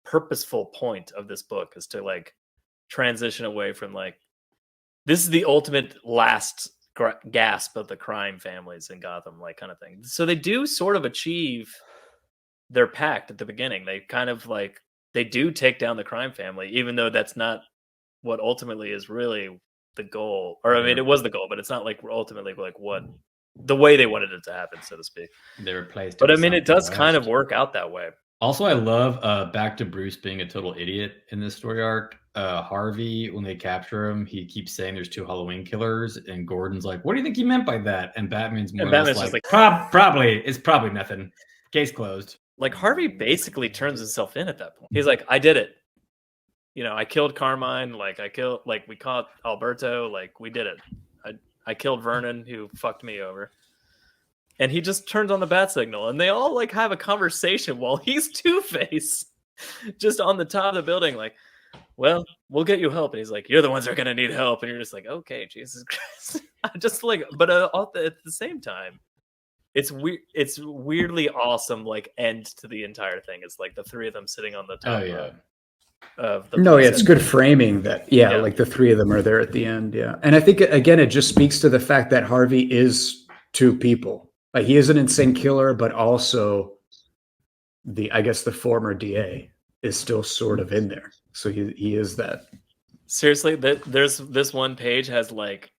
purposeful point of this book is to like transition away from like this is the ultimate last gasp of the crime families in Gotham, like kind of thing. So they do sort of achieve their pact at the beginning. They kind of like they do take down the crime family, even though that's not what ultimately is really the goal. Or I mean, it was the goal, but it's not like ultimately like what the way they wanted it to happen, so to speak. They replaced. But I mean, it does kind of work out that way. Also, I love back to Bruce being a total idiot in this story arc. Harvey, when they capture him, he keeps saying there's 2 Halloween killers, and Gordon's like, "What do you think he meant by that?" And Batman's more or less like, "Probably, it's probably nothing. Case closed." Like Harvey basically turns himself in at that point. He's like, "I did it. You know, I killed Carmine. We caught Alberto. Like, we did it. I killed Vernon, who fucked me over." And he just turns on the bat signal, and they all like have a conversation while he's Two-Face, just on the top of the building, like, "Well, we'll get you help." And he's like, "You're the ones that are gonna need help." And you're just like, "Okay, Jesus Christ." Just like, but at the same time, it's weird. It's weirdly awesome, like end to the entire thing. It's like the 3 of them sitting on the top. Of the it's good framing that like the 3 of them are there at the end. And I think again it just speaks to the fact that Harvey is 2 people. Like he is an insane killer, but also the former DA is still sort of in there. So he is that. Seriously, there's this one page has like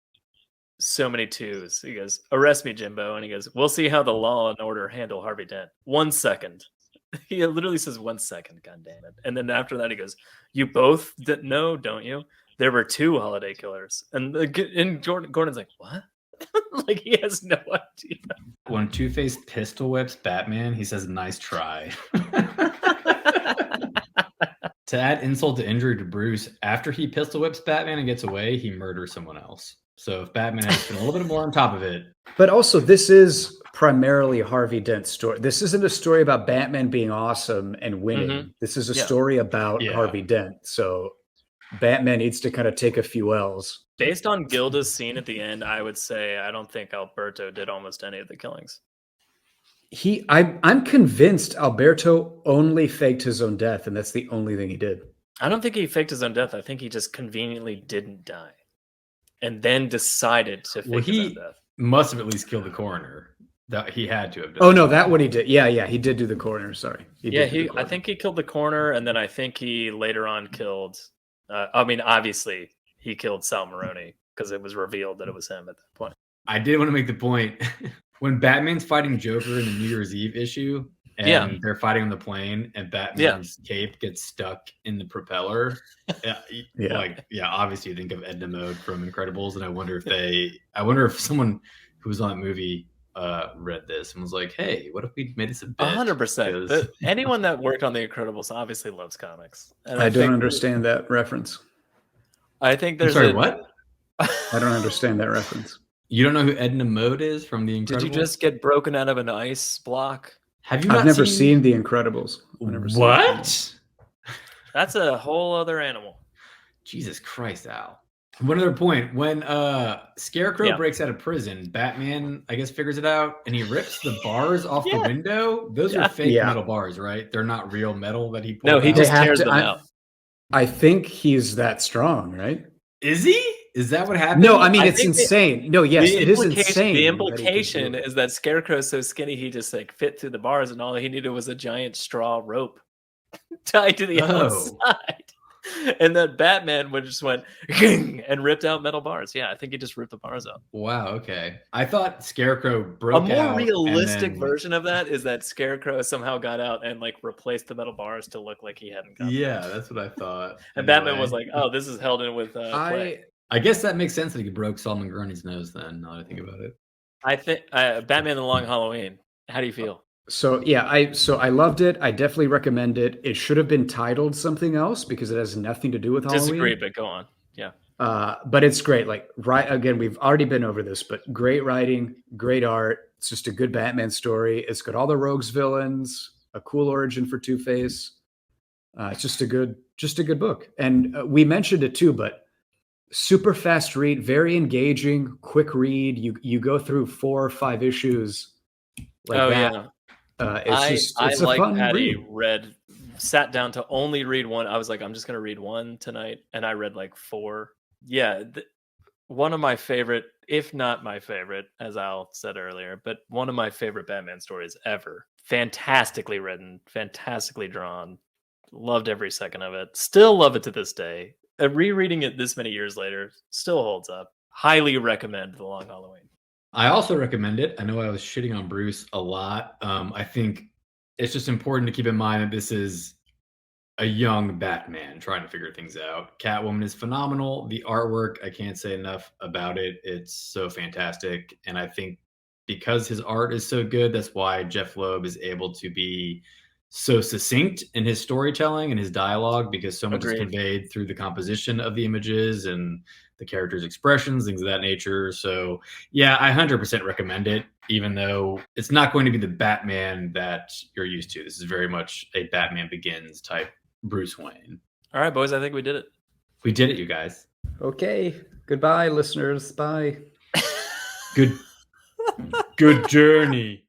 so many 2s. He goes, "Arrest me, Jimbo," and he goes, "We'll see how the law and order handle Harvey Dent. 1 second." He literally says 1 second, god damn it. And then after that he goes, "You both know, don't you? There were 2 holiday killers." And Gordon's like, "What?" Like he has no idea. When Two-Face pistol whips Batman, he says, "Nice try." To add insult to injury to Bruce, after he pistol whips Batman and gets away, he murders someone else. So if Batman has been a little bit more on top of it. But also, this is primarily Harvey Dent's story. This isn't a story about Batman being awesome and winning. Mm-hmm. This is a story about Harvey Dent. So Batman needs to kind of take a few L's. Based on Gilda's scene at the end, I would say I don't think Alberto did almost any of the killings. I'm convinced Alberto only faked his own death, and that's the only thing he did. I don't think he faked his own death. I think he just conveniently didn't die, and then decided to fake his own death. Must have at least killed the coroner. That he had to have done. Oh no, that what he did. Yeah, he did do the coroner. Sorry. I think he killed the coroner, and then I think he later on killed. Obviously he killed Sal Maroni because it was revealed that it was him at that point. I did want to make the point when Batman's fighting Joker in the New Year's Eve issue, and they're fighting on the plane, and Batman's cape gets stuck in the propeller. Obviously you think of Edna Mode from Incredibles, and I wonder if someone who was on that movie read this and was like, "Hey, what if we made this a bit?" 100%. Anyone that worked on the Incredibles obviously loves comics. And I don't understand that reference. I think there's what? I don't understand that reference. You don't know who Edna Mode is from The Incredibles? Did you just get broken out of an ice block? Have you? I've never seen The Incredibles. What? That's a whole other animal. Jesus Christ, Al. One other point: when Scarecrow breaks out of prison, Batman, I guess, figures it out, and he rips the bars off the window. Those are fake metal bars, right? They're not real metal that he pulled. No, he just tears them out. I think he's that strong, right? Is he? Is that what happened? No, I mean it's insane. No, yes, it is insane. The implication is that Scarecrow's so skinny he just like fit through the bars, and all he needed was a giant straw rope tied to the outside. And then Batman would just went and ripped out metal bars. Yeah, I think he just ripped the bars out. Wow. Okay, I thought Scarecrow broke out. A more realistic version of that is that Scarecrow somehow got out and like replaced the metal bars to look like he hadn't got. Yeah, that's what I thought. And Batman was like, "Oh, this is held in with clay." I guess that makes sense that he broke Solomon Grundy's nose. Then, now that I think about it, I think Batman: The Long Halloween. How do you feel? So I loved it. I definitely recommend it. It should have been titled something else because it has nothing to do with Halloween. Disagree, but go on. Yeah. But it's great. Like again, we've already been over this, but great writing, great art. It's just a good Batman story. It's got all the rogues villains, a cool origin for Two-Face. It's just a good book. And we mentioned it too, but super fast read, very engaging, quick read. You go through 4 or 5 issues like that. Yeah. It's a like fun Patty read. Sat down to only read one. I was like, I'm just going to read one tonight. And I read like 4. Yeah. One of my favorite, if not my favorite, as Al said earlier, but one of my favorite Batman stories ever. Fantastically written, fantastically drawn. Loved every second of it. Still love it to this day. Rereading it this many years later still holds up. Highly recommend The Long Halloween. I also recommend it. I know I was shitting on Bruce a lot. I think it's just important to keep in mind that this is a young Batman trying to figure things out. Catwoman is phenomenal. The artwork, I can't say enough about it. It's so fantastic. And I think because his art is so good, that's why Jeph Loeb is able to be so succinct in his storytelling and his dialogue, because so much is conveyed through the composition of the images and the characters' expressions, things of that nature. So yeah, I 100% recommend it, even though it's not going to be the Batman that you're used to. This is very much a Batman Begins type Bruce Wayne. All right, boys, I think we did it. We did it, you guys. Okay. Goodbye, listeners. Bye. Good journey.